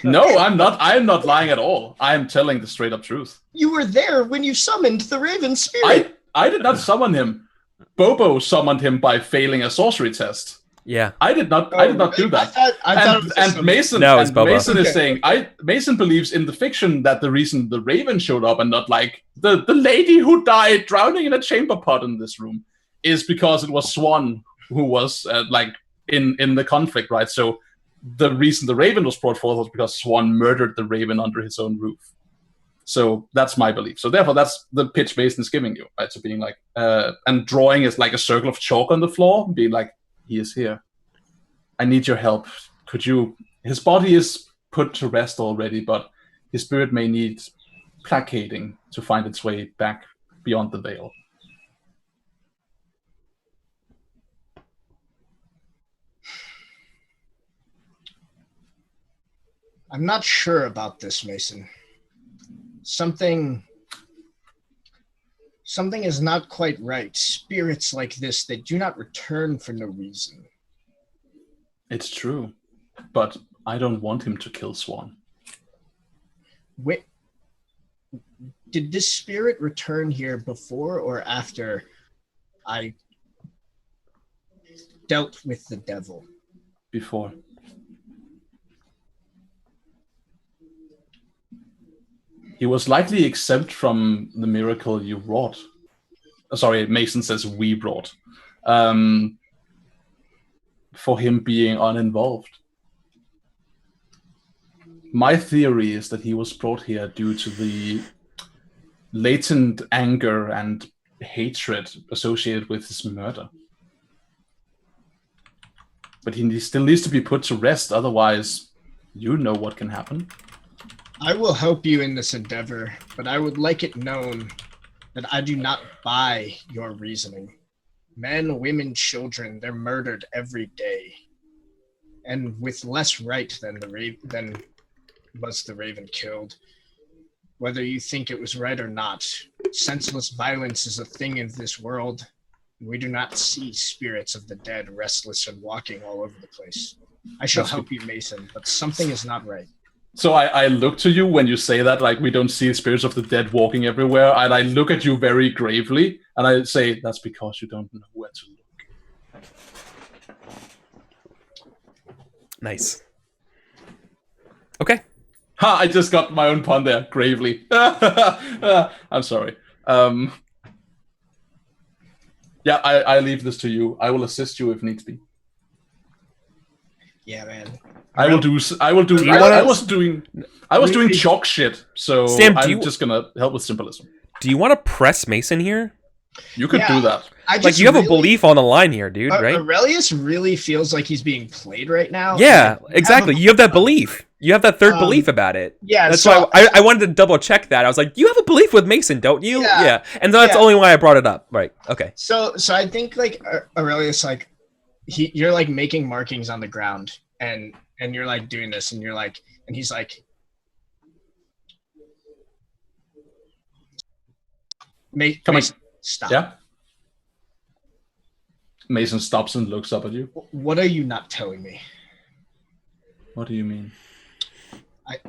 Speaker 3: No, I'm not. I'm not lying at all. I am telling the straight up truth.
Speaker 4: You were there when you summoned the Raven Spirit.
Speaker 3: I did not summon him. Bobo summoned him by failing a sorcery test.
Speaker 1: Yeah.
Speaker 3: I did not do that.
Speaker 4: I thought it was just
Speaker 3: And Mason,
Speaker 1: No, it's
Speaker 3: and
Speaker 1: Bobo.
Speaker 3: Mason is
Speaker 4: Okay.
Speaker 3: saying Mason believes in the fiction that the reason the Raven showed up and not like the lady who died drowning in a chamber pot in this room is because it was Swan who was like in the conflict, right? So the reason the Raven was brought forth was because Swan murdered the Raven under his own roof. So that's my belief. So therefore, that's the pitch Mason is giving you, right? So being like, and drawing is like a circle of chalk on the floor, being like, he is here. I need your help. Could you? His body is put to rest already, but his spirit may need placating to find its way back beyond the veil.
Speaker 4: I'm not sure about this, Mason. Something is not quite right. Spirits like this, they do not return for no reason.
Speaker 3: It's true, but I don't want him to kill Swan.
Speaker 4: Wait, did this spirit return here before or after I dealt with the devil?
Speaker 3: Before. He was likely exempt from the miracle you wrought. Sorry, Mason says we brought. For him being uninvolved. My theory is that he was brought here due to the latent anger and hatred associated with his murder. But he still needs to be put to rest, otherwise you know what can happen.
Speaker 4: I will help you in this endeavor, but I would like it known that I do not buy your reasoning. Men, women, children, they're murdered every day. And with less right than was the Raven killed. Whether you think it was right or not, senseless violence is a thing in this world. We do not see spirits of the dead restless and walking all over the place. I shall help you, Mason, but something is not right.
Speaker 3: So I look to you when you say that, like we don't see spirits of the dead walking everywhere, and I look at you very gravely, and I say, that's because you don't know where to look.
Speaker 1: Nice. Okay.
Speaker 3: Ha! I just got my own pun there, gravely. I'm sorry. Yeah, I leave this to you. I will assist you if needs be.
Speaker 4: Yeah, man.
Speaker 3: I will do. I was doing chalk shit, so
Speaker 1: Sam,
Speaker 3: I'm just gonna help with symbolism.
Speaker 1: Do you want to press Mason here?
Speaker 3: You could do that.
Speaker 1: Like, you have a belief on the line here, dude, right?
Speaker 4: Aurelius really feels like he's being played right now.
Speaker 1: Yeah, exactly. You have that belief. You have that third belief about it.
Speaker 4: Yeah,
Speaker 1: That's
Speaker 4: so
Speaker 1: why I wanted to double check that. I was like, you have a belief with Mason, don't you?
Speaker 4: Yeah.
Speaker 1: And that's only why I brought it up. Right. Okay.
Speaker 4: So I think like Aurelius, like you're like making markings on the ground, and you're like doing this, and you're like, and he's like,
Speaker 3: Come on.
Speaker 4: Stop.
Speaker 3: Yeah. Mason stops and looks up at you.
Speaker 4: What are you not telling me?
Speaker 3: What do you mean?
Speaker 4: I-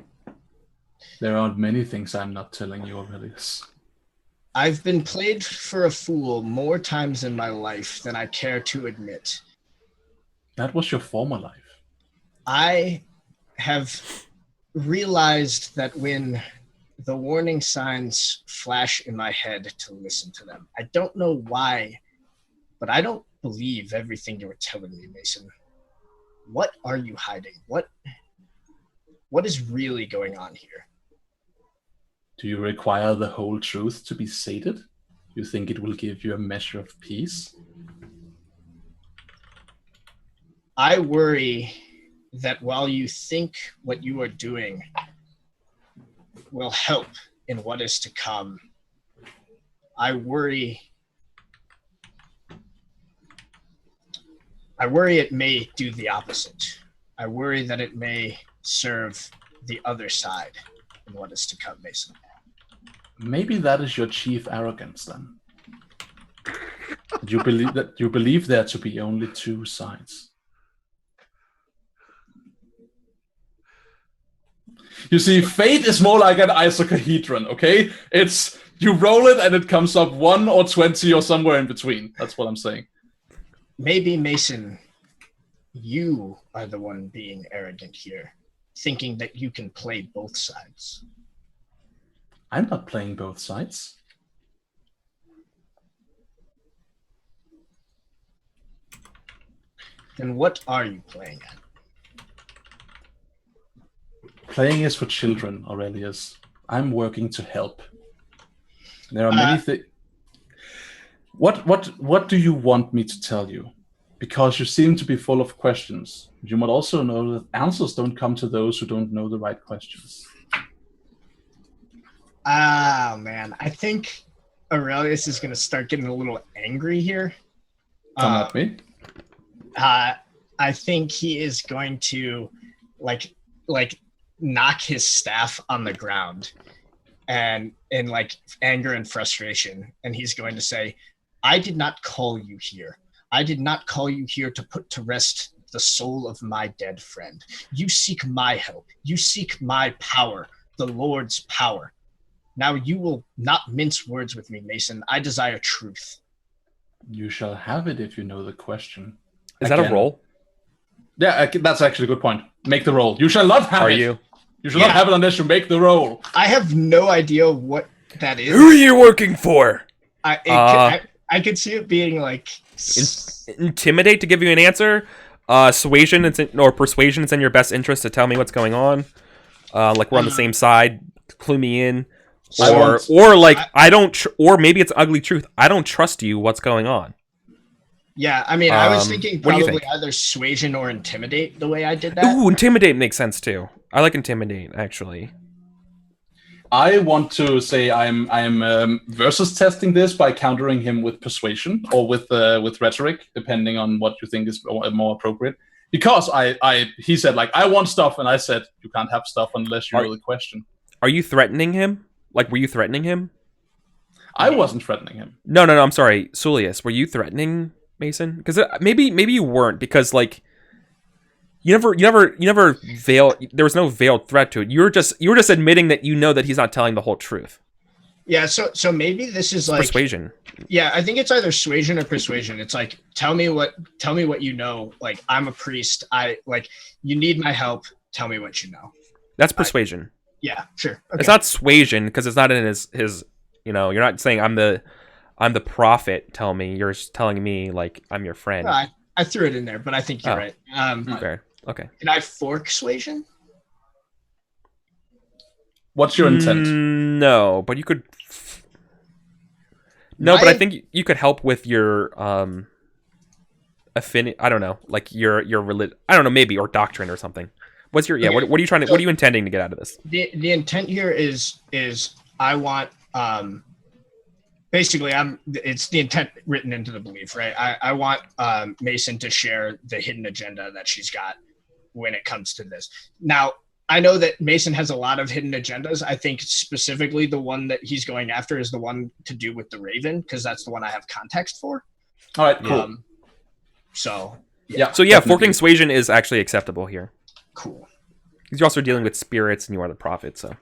Speaker 3: There aren't many things I'm not telling you, Aurelius.
Speaker 4: I've been played for a fool more times in my life than I care to admit.
Speaker 3: That was your former life.
Speaker 4: I have realized that when the warning signs flash in my head to listen to them, I don't know why, but I don't believe everything you were telling me, Mason. What are you hiding? What is really going on here?
Speaker 3: Do you require the whole truth to be sated? You think it will give you a measure of peace?
Speaker 4: I worry that while you think what you are doing will help in what is to come, I worry it may do the opposite. I worry that it may serve the other side in what is to come, Mason.
Speaker 3: Maybe that is your chief arrogance, then. You believe there to be only two sides. You see, fate is more like an icosahedron, okay? It's you roll it and it comes up 1 or 20 or somewhere in between. That's what I'm saying.
Speaker 4: Maybe, Mason, you are the one being arrogant here, thinking that you can play both sides.
Speaker 3: I'm not playing both sides.
Speaker 4: Then what are you playing at?
Speaker 3: Playing is for children, Aurelius. I'm working to help. There are many things. What do you want me to tell you? Because you seem to be full of questions. You might also know that answers don't come to those who don't know the right questions.
Speaker 4: Ah, man. I think Aurelius is going to start getting a little angry here.
Speaker 3: Come at me.
Speaker 4: I think he is going to like knock his staff on the ground and in like anger and frustration. And he's going to say, I did not call you here. I did not call you here to put to rest the soul of my dead friend. You seek my help. You seek my power, the Lord's power. Now you will not mince words with me, Mason. I desire truth.
Speaker 3: You shall have it if you know the question.
Speaker 1: Is that a roll?
Speaker 3: Yeah, that's actually a good point. Make the roll. You shall not have it.
Speaker 1: You?
Speaker 3: You shall not have it unless you make the roll.
Speaker 4: I have no idea what that is.
Speaker 1: Who are you working for?
Speaker 4: I could see it being like
Speaker 1: Intimidate to give you an answer. Persuasion, it's in your best interest to tell me what's going on. Like we're on the same side. Clue me in. Or maybe it's ugly truth. I don't trust you. What's going on?
Speaker 4: Yeah, I mean, I was thinking
Speaker 1: what do you
Speaker 4: probably
Speaker 1: think?
Speaker 4: either suasion or intimidate the way I did that.
Speaker 1: Ooh, intimidate makes sense too. I like intimidate actually.
Speaker 3: I want to say I'm versus testing this by countering him with persuasion or with rhetoric, depending on what you think is more appropriate. Because he said like I want stuff, and I said you can't have stuff unless you know the question.
Speaker 1: Are you threatening him? Like, were you threatening him?
Speaker 3: I wasn't threatening him.
Speaker 1: No. I'm sorry, Sulius. Were you threatening Mason? Because maybe you weren't. Because like, you never veil. There was no veiled threat to it. You were just admitting that you know that he's not telling the whole truth.
Speaker 4: Yeah. So maybe this is like
Speaker 1: persuasion.
Speaker 4: Yeah, I think it's either suasion or persuasion. It's like tell me what you know. Like I'm a priest. You need my help. Tell me what you know.
Speaker 1: That's persuasion.
Speaker 4: Yeah, sure. Okay.
Speaker 1: It's not suasion because it's not in his. You're not saying I'm the prophet. Tell me. You're telling me like I'm your friend.
Speaker 4: No, I threw it in there, but I think you're right.
Speaker 1: Fair. Okay.
Speaker 4: Can I fork suasion?
Speaker 3: What's your intent?
Speaker 1: No, but you could. No, but I think you could help with your affinity. I don't know, like your religion. I don't know, maybe or doctrine or something. What's your What are you trying to? What are you intending to get out of this?
Speaker 4: The intent here is I want basically it's the intent written into the belief, right? I want Mason to share the hidden agenda that she's got when it comes to this. Now, I know that Mason has a lot of hidden agendas. I think specifically the one that he's going after is the one to do with the Raven, because that's the one I have context for.
Speaker 3: All right, cool.
Speaker 4: So
Speaker 3: Yeah.
Speaker 1: So yeah,
Speaker 3: definitely.
Speaker 1: forking suasion is actually acceptable here.
Speaker 4: cool.
Speaker 1: Because you're also dealing with spirits and you are the prophet, so.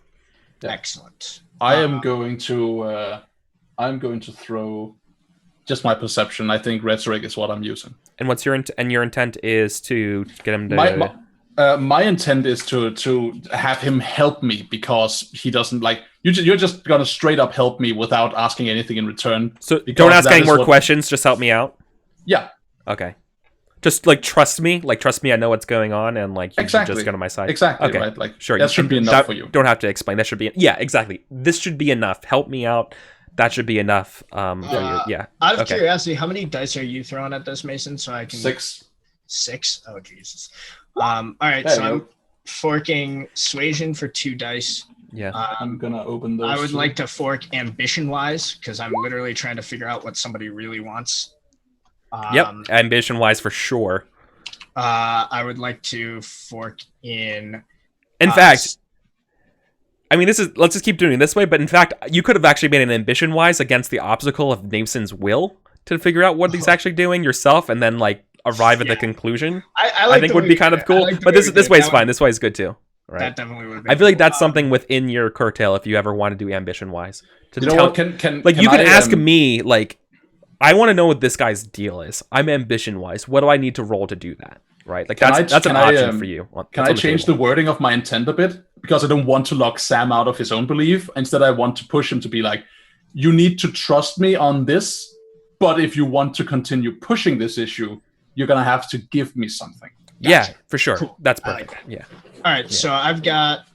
Speaker 3: Yeah.
Speaker 4: Excellent.
Speaker 3: I am going to. I'm going to throw. Just my perception. I think rhetoric is what I'm using.
Speaker 1: And what's your your intent is to get him to
Speaker 3: My intent is to have him help me because he doesn't like you're just gonna straight up help me without asking anything in return.
Speaker 1: So
Speaker 3: because
Speaker 1: don't ask
Speaker 3: that
Speaker 1: any
Speaker 3: is
Speaker 1: more
Speaker 3: what-
Speaker 1: questions, just help me out.
Speaker 3: Yeah,
Speaker 1: Okay. Just like trust me, I know what's going on and like you should
Speaker 3: exactly.
Speaker 1: just go to my side.
Speaker 3: Exactly.
Speaker 1: Okay.
Speaker 3: Right. Like
Speaker 1: Sure.
Speaker 3: that should be enough for you.
Speaker 1: Don't have to explain. That should be exactly. This should be enough. Help me out. That should be enough. For you. Yeah.
Speaker 4: Out of
Speaker 1: Okay.
Speaker 4: curiosity, how many dice are you throwing at this, Mason? So I can
Speaker 3: 6.
Speaker 4: 6. Oh Jesus. All right.
Speaker 3: There
Speaker 4: So
Speaker 3: you
Speaker 4: I'm
Speaker 3: go.
Speaker 4: forking suasion for 2 dice.
Speaker 1: Yeah.
Speaker 3: I'm gonna open those.
Speaker 4: I would
Speaker 3: two.
Speaker 4: like to fork ambition wise because I'm literally trying to figure out what somebody really wants.
Speaker 1: Yep. Ambition wise for sure.
Speaker 4: I would like to fork in.
Speaker 1: In fact, I mean, let's just keep doing it this way. But in fact, you could have actually made an ambition wise against the obstacle of Nason's will to figure out what he's actually doing yourself, and then like arrive at the conclusion.
Speaker 4: I
Speaker 1: I think would be kind of cool. But this way is fine. This way is good too. Right.
Speaker 4: That definitely would.
Speaker 1: I feel like that's something within your curtail if you ever want to do ambition wise.
Speaker 3: You know what? Can
Speaker 1: you can
Speaker 3: I,
Speaker 1: ask me like, I want to know what this guy's deal is. I'm ambition wise. What do I need to roll to do that? Right? Like that's an option for you.
Speaker 3: Can I change the wording of my intent a bit? Because I don't want to lock Sam out of his own belief. Instead, I want to push him to be like, you need to trust me on this. But if you want to continue pushing this issue, you're gonna have to give me something.
Speaker 1: Yeah, for sure.
Speaker 4: Cool.
Speaker 1: That's
Speaker 4: I like
Speaker 1: perfect. Yeah.
Speaker 4: All right, so I've got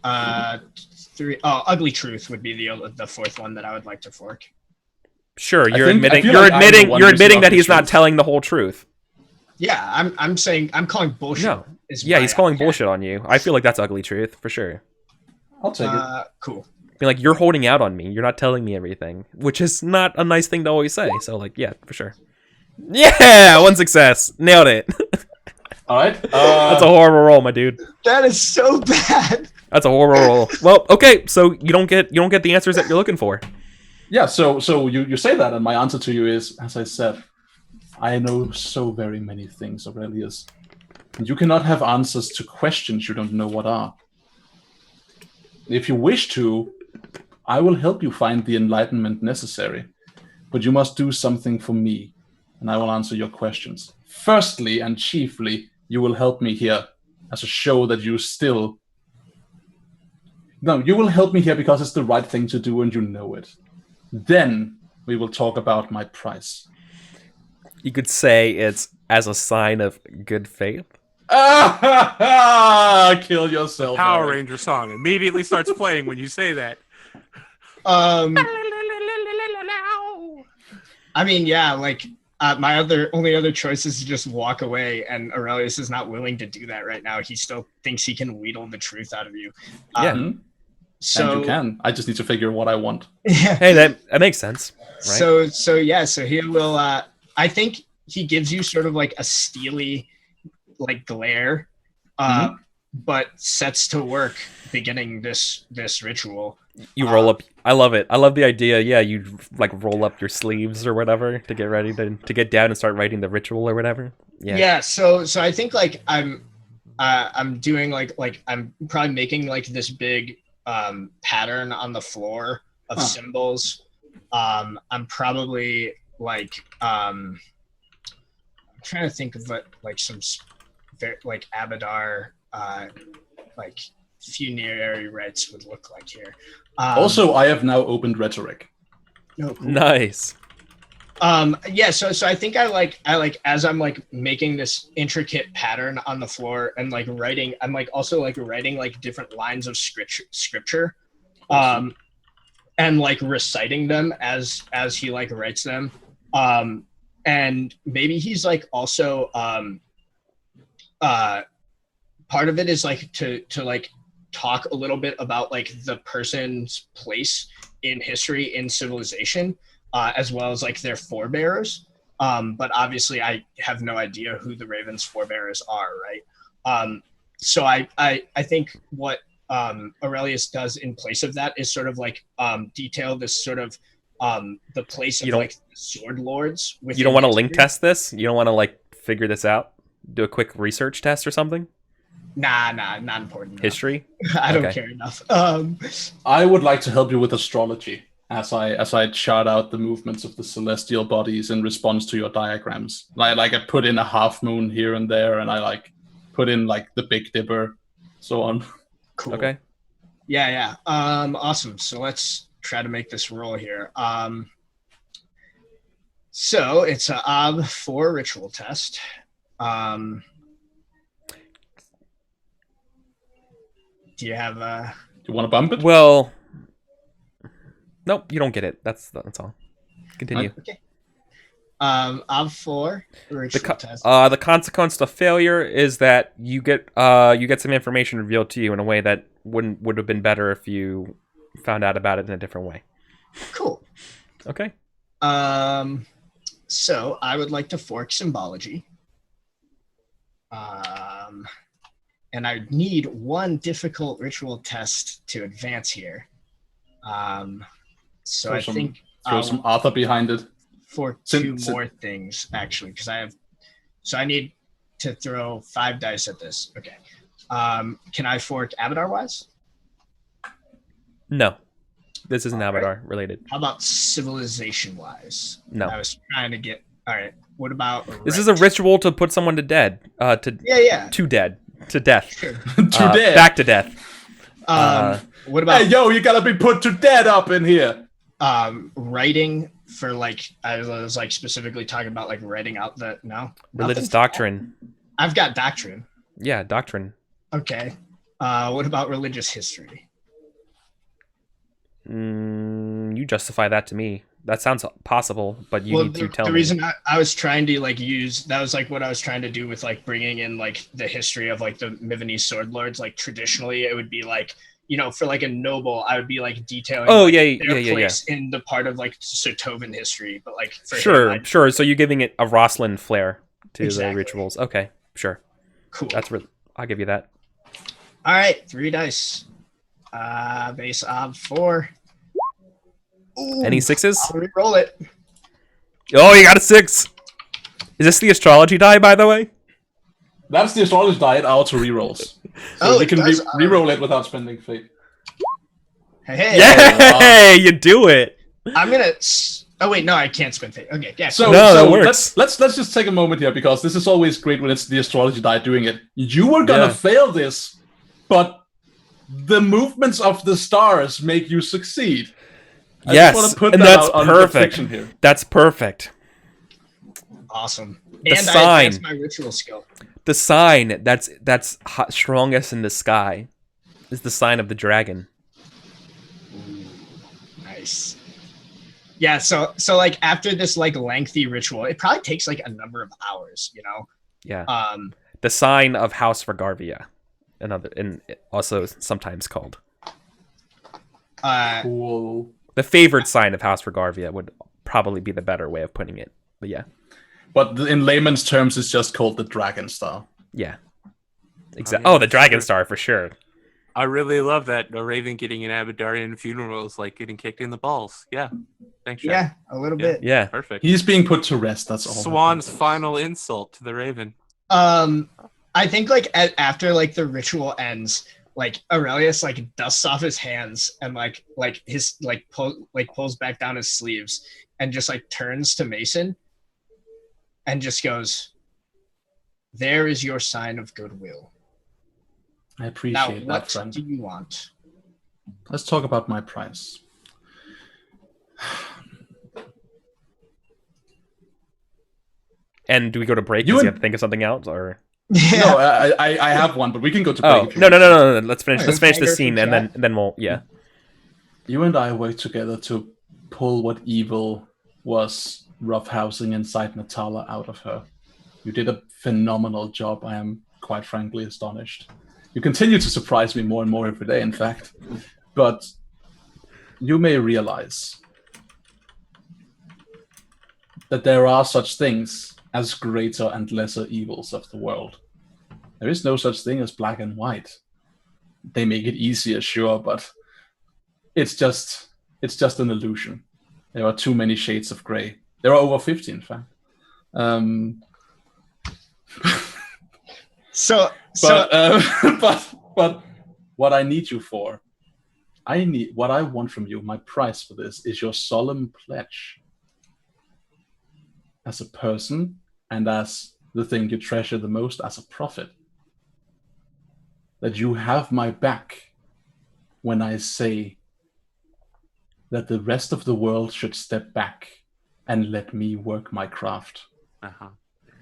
Speaker 4: 3. Oh, ugly truth would be the 4th one that I would like to fork.
Speaker 1: Sure,
Speaker 3: I
Speaker 1: you're
Speaker 3: think- I
Speaker 1: admitting
Speaker 3: feel
Speaker 1: you're
Speaker 3: like I'm the
Speaker 1: admitting
Speaker 3: one
Speaker 1: you're
Speaker 3: who's
Speaker 1: admitting
Speaker 3: not
Speaker 1: that
Speaker 3: the
Speaker 1: he's not
Speaker 3: truth.
Speaker 1: telling the whole truth.
Speaker 4: Yeah, I'm saying I'm calling bullshit.
Speaker 1: No.
Speaker 4: is
Speaker 1: Yeah,
Speaker 4: my
Speaker 1: he's calling
Speaker 4: idea.
Speaker 1: bullshit on you. I feel like that's ugly truth for sure.
Speaker 3: I'll take it.
Speaker 4: Cool.
Speaker 1: Being like, you're holding out on me. You're not telling me everything, which is not a nice thing to always say. So like, yeah, for sure. Yeah, 1 success. Nailed it.
Speaker 3: All right.
Speaker 1: That's a horrible roll, my dude.
Speaker 4: That is so bad.
Speaker 1: That's a horrible roll. Well, okay, so you don't get the answers that you're looking for.
Speaker 3: Yeah, so you say that, and my answer to you is, as I said, I know so very many things, Aurelius. You cannot have answers to questions you don't know what are. If you wish to, I will help you find the enlightenment necessary, but you must do something for me, and I will answer your questions. Firstly and chiefly, you will help me here as a show that you still... No, you will help me here because it's the right thing to do and you know it. Then we will talk about my price.
Speaker 1: You could say it's as a sign of good faith.
Speaker 3: Kill yourself.
Speaker 2: Power
Speaker 3: Eric.
Speaker 2: Ranger song immediately starts playing when you say that.
Speaker 4: I mean, yeah, like my only other choice is to just walk away, and Aurelius is not willing to do that right now. He still thinks he can wheedle the truth out of you.
Speaker 1: Yeah.
Speaker 3: Mhm.
Speaker 4: So
Speaker 3: And you can. I just need to figure what I want.
Speaker 1: Hey, that makes sense. Right?
Speaker 4: So he will. I think he gives you sort of like a steely, like glare, but sets to work beginning this ritual.
Speaker 1: You roll up. I love it. I love the idea. Yeah, you like roll up your sleeves or whatever to get ready to get down and start writing the ritual or whatever. Yeah.
Speaker 4: So I think like I'm doing like I'm probably making like this big pattern on the floor of symbols. I'm probably like I'm trying to think of what like some very like Abadar like funerary rites would look like here.
Speaker 3: Also, I have now opened rhetoric.
Speaker 4: No, cool.
Speaker 1: Nice.
Speaker 4: Yeah, so I think I like as I'm like making this intricate pattern on the floor and like writing, I'm like also like writing like different lines of scripture and like reciting them as he like writes them. And maybe he's like also part of it is like to like talk a little bit about like the person's place in history, in civilization, as well as like their forebearers. But obviously I have no idea who the Raven's forebearers are, right? So I think what Aurelius does in place of that is sort of like detail this sort of the place of like sword lords.
Speaker 1: You don't want to link test this? You don't want to like figure this out? Do a quick research test or something?
Speaker 4: Nah, not important enough.
Speaker 1: History?
Speaker 4: I don't
Speaker 1: Okay.
Speaker 4: care enough.
Speaker 3: I would like to help you with astrology as I chart out the movements of the celestial bodies in response to your diagrams. Like I put in a half moon here and there, and I like put in like the Big Dipper, so on.
Speaker 4: Cool.
Speaker 1: Okay.
Speaker 4: Yeah. Awesome. So let's try to make this roll here. So it's a OB4 ritual test. Do you have a?
Speaker 3: You want to bump it?
Speaker 1: Well, nope, you don't get it. That's all. Continue.
Speaker 4: Okay. OB4 ritual test.
Speaker 1: The consequence of failure is that you get some information revealed to you in a way that would have been better if you found out about it in a different way.
Speaker 4: Cool.
Speaker 1: Okay.
Speaker 4: So I would like to fork symbology. And I need one difficult ritual test to advance here. So I think
Speaker 3: throw some Arthur behind it.
Speaker 4: For two more things, actually, because I need to throw 5 dice at this. Okay. Can I fork Abadar wise?
Speaker 1: No. This isn't Abadar related.
Speaker 4: How about civilization wise?
Speaker 1: No.
Speaker 4: I was trying to get. All right. What about?
Speaker 1: This is a ritual to put someone to dead. To death.
Speaker 4: Sure.
Speaker 3: Dead.
Speaker 1: Back to death.
Speaker 4: What about?
Speaker 3: Hey, yo, you gotta be put to dead up in here.
Speaker 4: Writing for I was specifically talking about writing out the
Speaker 1: Religious doctrine.
Speaker 4: I've got doctrine.
Speaker 1: Yeah, doctrine.
Speaker 4: Okay. What about religious history?
Speaker 1: You justify that to me. That sounds possible, but you need to tell me.
Speaker 4: The reason I was trying to use that was what I was trying to do with bringing in the history of the Mivanese sword lords. Traditionally, it would be for a noble, I would be detailing.
Speaker 1: Oh
Speaker 4: their place in the part of Sotovan history, but for him,
Speaker 1: sure. So you're giving it a Rosslyn flair to the rituals. Okay, sure.
Speaker 4: Cool.
Speaker 1: I'll give you that.
Speaker 4: All right, 3 dice. Base OB4. Ooh,
Speaker 1: Any 6s?
Speaker 4: I'll re-roll it.
Speaker 1: Oh, you got a 6. Is this the astrology die, by the way?
Speaker 3: That's the astrology die. It auto rerolls. So you can re-roll it without spending fate.
Speaker 4: Hey.
Speaker 1: Yeah, you do it.
Speaker 4: I'm gonna. Oh wait, no, I can't spend fate. Okay, yeah.
Speaker 3: So
Speaker 1: that works.
Speaker 3: Let's just take a moment here because this is always great when it's the astrology die doing it. You were gonna fail this, but the movements of the stars make you succeed.
Speaker 1: Yes, and that's perfect.
Speaker 3: Here.
Speaker 1: That's perfect.
Speaker 4: Awesome.
Speaker 1: The
Speaker 4: and
Speaker 1: sign.
Speaker 4: I advanced my ritual skill.
Speaker 1: The sign that's strongest in the sky is the sign of the dragon.
Speaker 4: Ooh, nice. Yeah, so after this lengthy ritual, it probably takes a number of hours,
Speaker 1: Yeah. The sign of House Regarvia, and also sometimes called.
Speaker 3: Cool.
Speaker 1: The favored sign of House Regarvia would probably be the better way of putting it. But yeah.
Speaker 3: But in layman's terms, it's just called the Dragon Star.
Speaker 1: Yeah. Exactly. Oh, the Dragon Star for sure.
Speaker 2: I really love that. A Raven getting an Abadarian funeral is like getting kicked in the balls. Yeah. Thanks, Jeff.
Speaker 4: Yeah, a little bit.
Speaker 1: Yeah.
Speaker 2: Perfect.
Speaker 3: He's being put to rest. That's all.
Speaker 2: Swan's final insult to the Raven.
Speaker 4: I think after the ritual ends, Aurelius dusts off his hands and his pulls back down his sleeves and just turns to Mason and just goes, "There is your sign of goodwill.
Speaker 3: I appreciate
Speaker 4: now,
Speaker 3: that, friend.
Speaker 4: What do you want?"
Speaker 3: Let's talk about my price.
Speaker 1: And do we go to break because you have to think of something else, or?
Speaker 4: Yeah.
Speaker 3: No, I have one, but we can go to break.
Speaker 1: Oh,
Speaker 3: if you
Speaker 1: no.
Speaker 3: want.
Speaker 1: Let's finish this scene and then we'll
Speaker 3: You and I worked together to pull what evil was roughhousing inside Natala out of her. You did a phenomenal job. I am quite frankly astonished. You continue to surprise me more and more every day, in fact. But you may realize that there are such things as greater and lesser evils of the world. There is no such thing as black and white. They make it easier, sure, but it's just an illusion. There are too many shades of gray. There are over 50, in fact. But what I need you for, what I want from you, my price for this is your solemn pledge as a person and as the thing you treasure the most as a prophet, that you have my back when I say that the rest of the world should step back and let me work my craft.
Speaker 2: Uh-huh.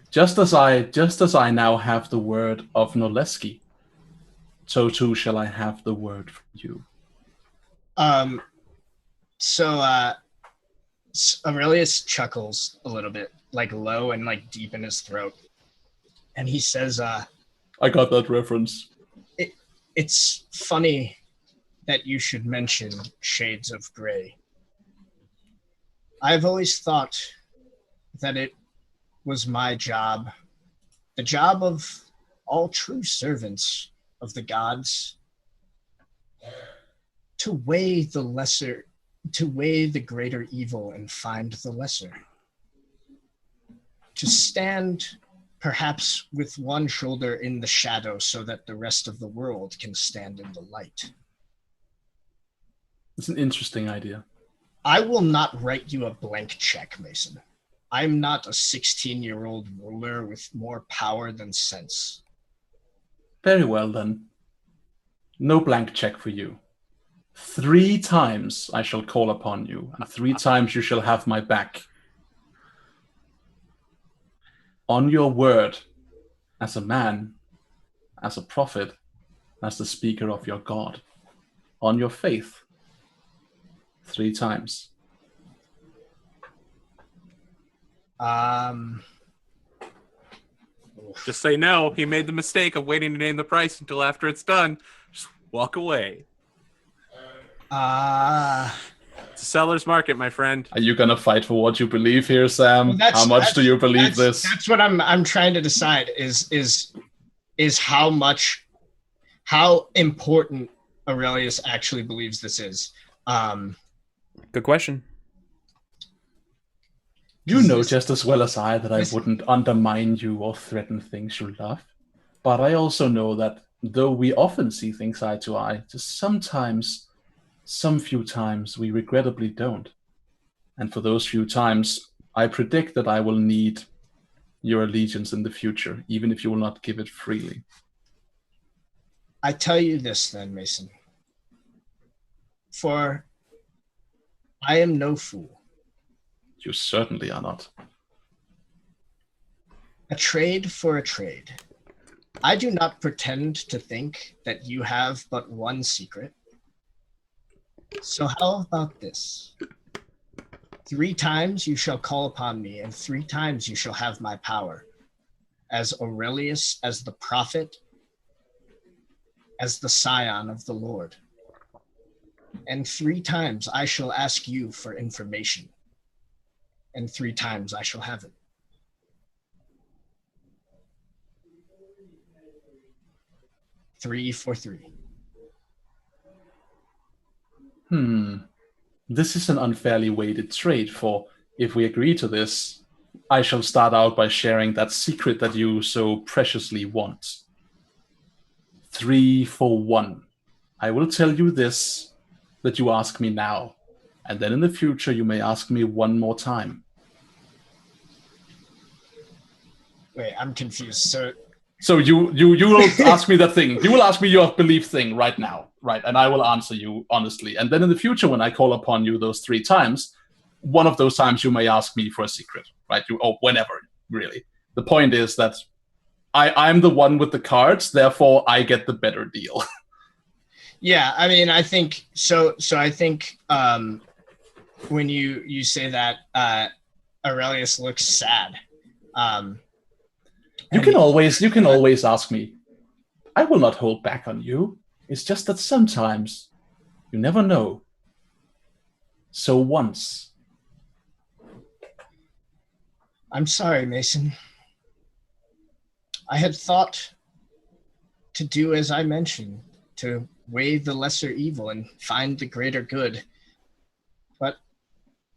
Speaker 3: Just as I now have the word of Noleski, so too shall I have the word from you.
Speaker 4: Aurelius chuckles a little bit, like low and like deep in his throat. And he says,
Speaker 3: I got that reference.
Speaker 4: It's funny that you should mention Shades of Grey. I've always thought that it was my job, the job of all true servants of the gods, to weigh the greater evil and find the lesser. To stand perhaps with one shoulder in the shadow so that the rest of the world can stand in the light.
Speaker 3: It's an interesting idea.
Speaker 4: I will not write you a blank check, Mason. I'm not a 16-year-old ruler with more power than sense.
Speaker 3: Very well, then. No blank check for you. 3 times I shall call upon you, and 3 times you shall have my back. On your word, as a man, as a prophet, as the speaker of your God. On your faith, 3 times.
Speaker 2: Just say no. He made the mistake of waiting to name the price until after it's done. Just walk away. It's a seller's market, my friend.
Speaker 3: Are you gonna fight for what you believe here, Sam?
Speaker 4: Well,
Speaker 3: how much do you believe this?
Speaker 4: That's what I'm trying to decide is how important Aurelius actually believes this is.
Speaker 1: Good question.
Speaker 3: You know just as well as I that I wouldn't undermine you or threaten things you love. But I also know that though we often see things eye to eye, just sometimes, some few times, we regrettably don't. And for those few times, I predict that I will need your allegiance in the future, even if you will not give it freely.
Speaker 4: I tell you this then, Mason. For I am no fool.
Speaker 3: You certainly are not.
Speaker 4: A trade for a trade. I do not pretend to think that you have but one secret. So how about this? 3 times you shall call upon me, and 3 times you shall have my power. As Aurelius, as the prophet, as the scion of the Lord. And 3 times I shall ask you for information. And 3 times I shall have it. Three for 3.
Speaker 3: This is an unfairly weighted trade, for if we agree to this, I shall start out by sharing that secret that you so preciously want. 3 for 1. I will tell you this, that you ask me now, and then in the future you may ask me one more time.
Speaker 4: Wait, I'm confused.
Speaker 3: So you will ask me that thing. You will ask me your belief thing right now, right? And I will answer you honestly. And then in the future, when I call upon you those 3 times, one of those times you may ask me for a secret, right? Or whenever, really. The point is that I'm the one with the cards, therefore I get the better deal.
Speaker 4: Yeah, I mean, I think so. I think when you say that, Aurelius looks sad.
Speaker 3: You can always ask me. I will not hold back on you. It's just that sometimes you never know. So once.
Speaker 4: I'm sorry, Mason. I had thought to do as I mentioned, to weigh the lesser evil and find the greater good. But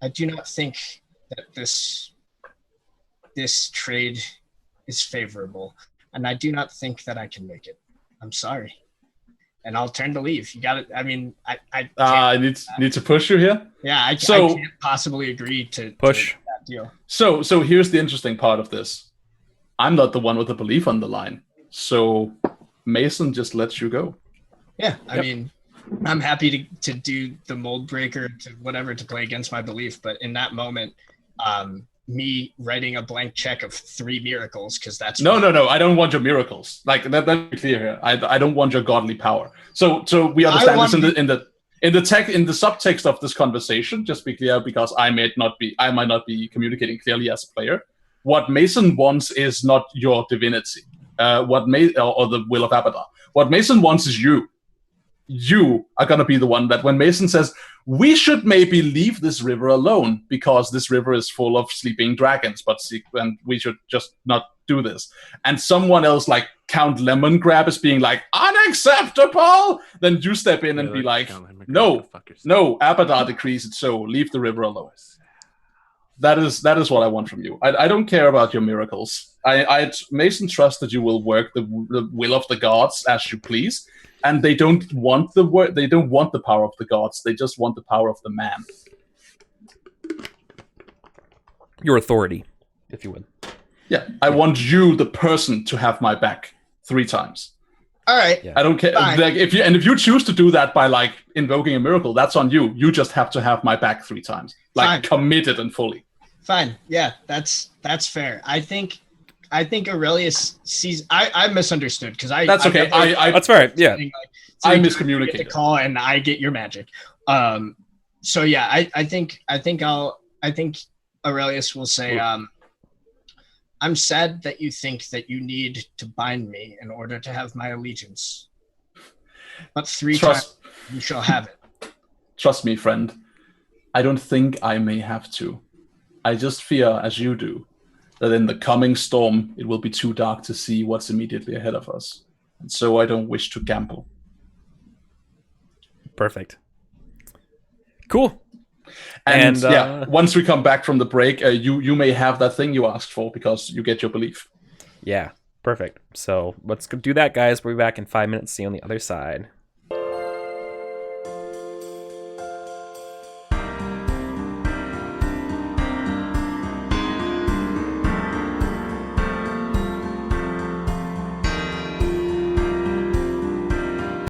Speaker 4: I do not think that this trade is favorable, and I do not think that I can make it. I'm sorry. And I'll turn to leave. You got it. I mean,
Speaker 3: I need to push you here.
Speaker 4: Yeah, I
Speaker 3: So-
Speaker 4: can't possibly agree to
Speaker 1: Push.
Speaker 4: to that deal.
Speaker 3: So here's the interesting part of this. I'm not the one with the belief on the line. So Mason just lets you go.
Speaker 4: Yeah, I
Speaker 1: Yep.
Speaker 4: mean, I'm happy to do the mold breaker to whatever to play against my belief, but in that moment, me writing a blank check of 3 miracles because that's
Speaker 3: No. I don't want your miracles. Like that's clear here. I don't want your godly power. So we understand this in the subtext of this conversation. Just be clear, because I might not be communicating clearly as a player. What Mason wants is not your divinity. Or the will of Abaddon. What Mason wants is you. You are going to be the one that when Mason says, we should maybe leave this river alone because this river is full of sleeping dragons, and we should just not do this. And someone else like Count Lemongrab is being like, unacceptable! Then you step in and be like, no, Abaddon decrees it so, leave the river alone. That is what I want from you. I don't care about your miracles. Mason trusts that you will work the will of the gods as you please, and they don't want the power of the gods. They just want the power of the man.
Speaker 1: Your authority, if you would.
Speaker 3: Yeah, I want you, the person, to have my back 3 times.
Speaker 4: all right.
Speaker 1: Yeah.
Speaker 3: I don't care.
Speaker 4: Fine.
Speaker 3: Like, if you choose to do that by like invoking a miracle, that's on you. You just have to have my back 3 times, like
Speaker 4: Fine.
Speaker 3: committed and fully.
Speaker 4: Fine. Yeah, that's fair. I think Aurelius sees. I misunderstood because I.
Speaker 3: That's okay.
Speaker 1: That's fair. Yeah.
Speaker 3: I
Speaker 4: you get
Speaker 3: miscommunicated.
Speaker 4: the call and I get your magic. So yeah, I think Aurelius will say, I'm sad that you think that you need to bind me in order to have my allegiance. But 3 times you shall have it.
Speaker 3: Trust me, friend. I don't think I may have to. I just fear, as you do, that in the coming storm it will be too dark to see what's immediately ahead of us. And so I don't wish to gamble.
Speaker 1: Perfect. Cool.
Speaker 3: And,
Speaker 1: And,
Speaker 3: yeah, once we come back from the break, you may have that thing you asked for because you get your belief.
Speaker 1: Yeah. Perfect. So let's go do that, guys. We'll be back in 5 minutes. See you on the other side.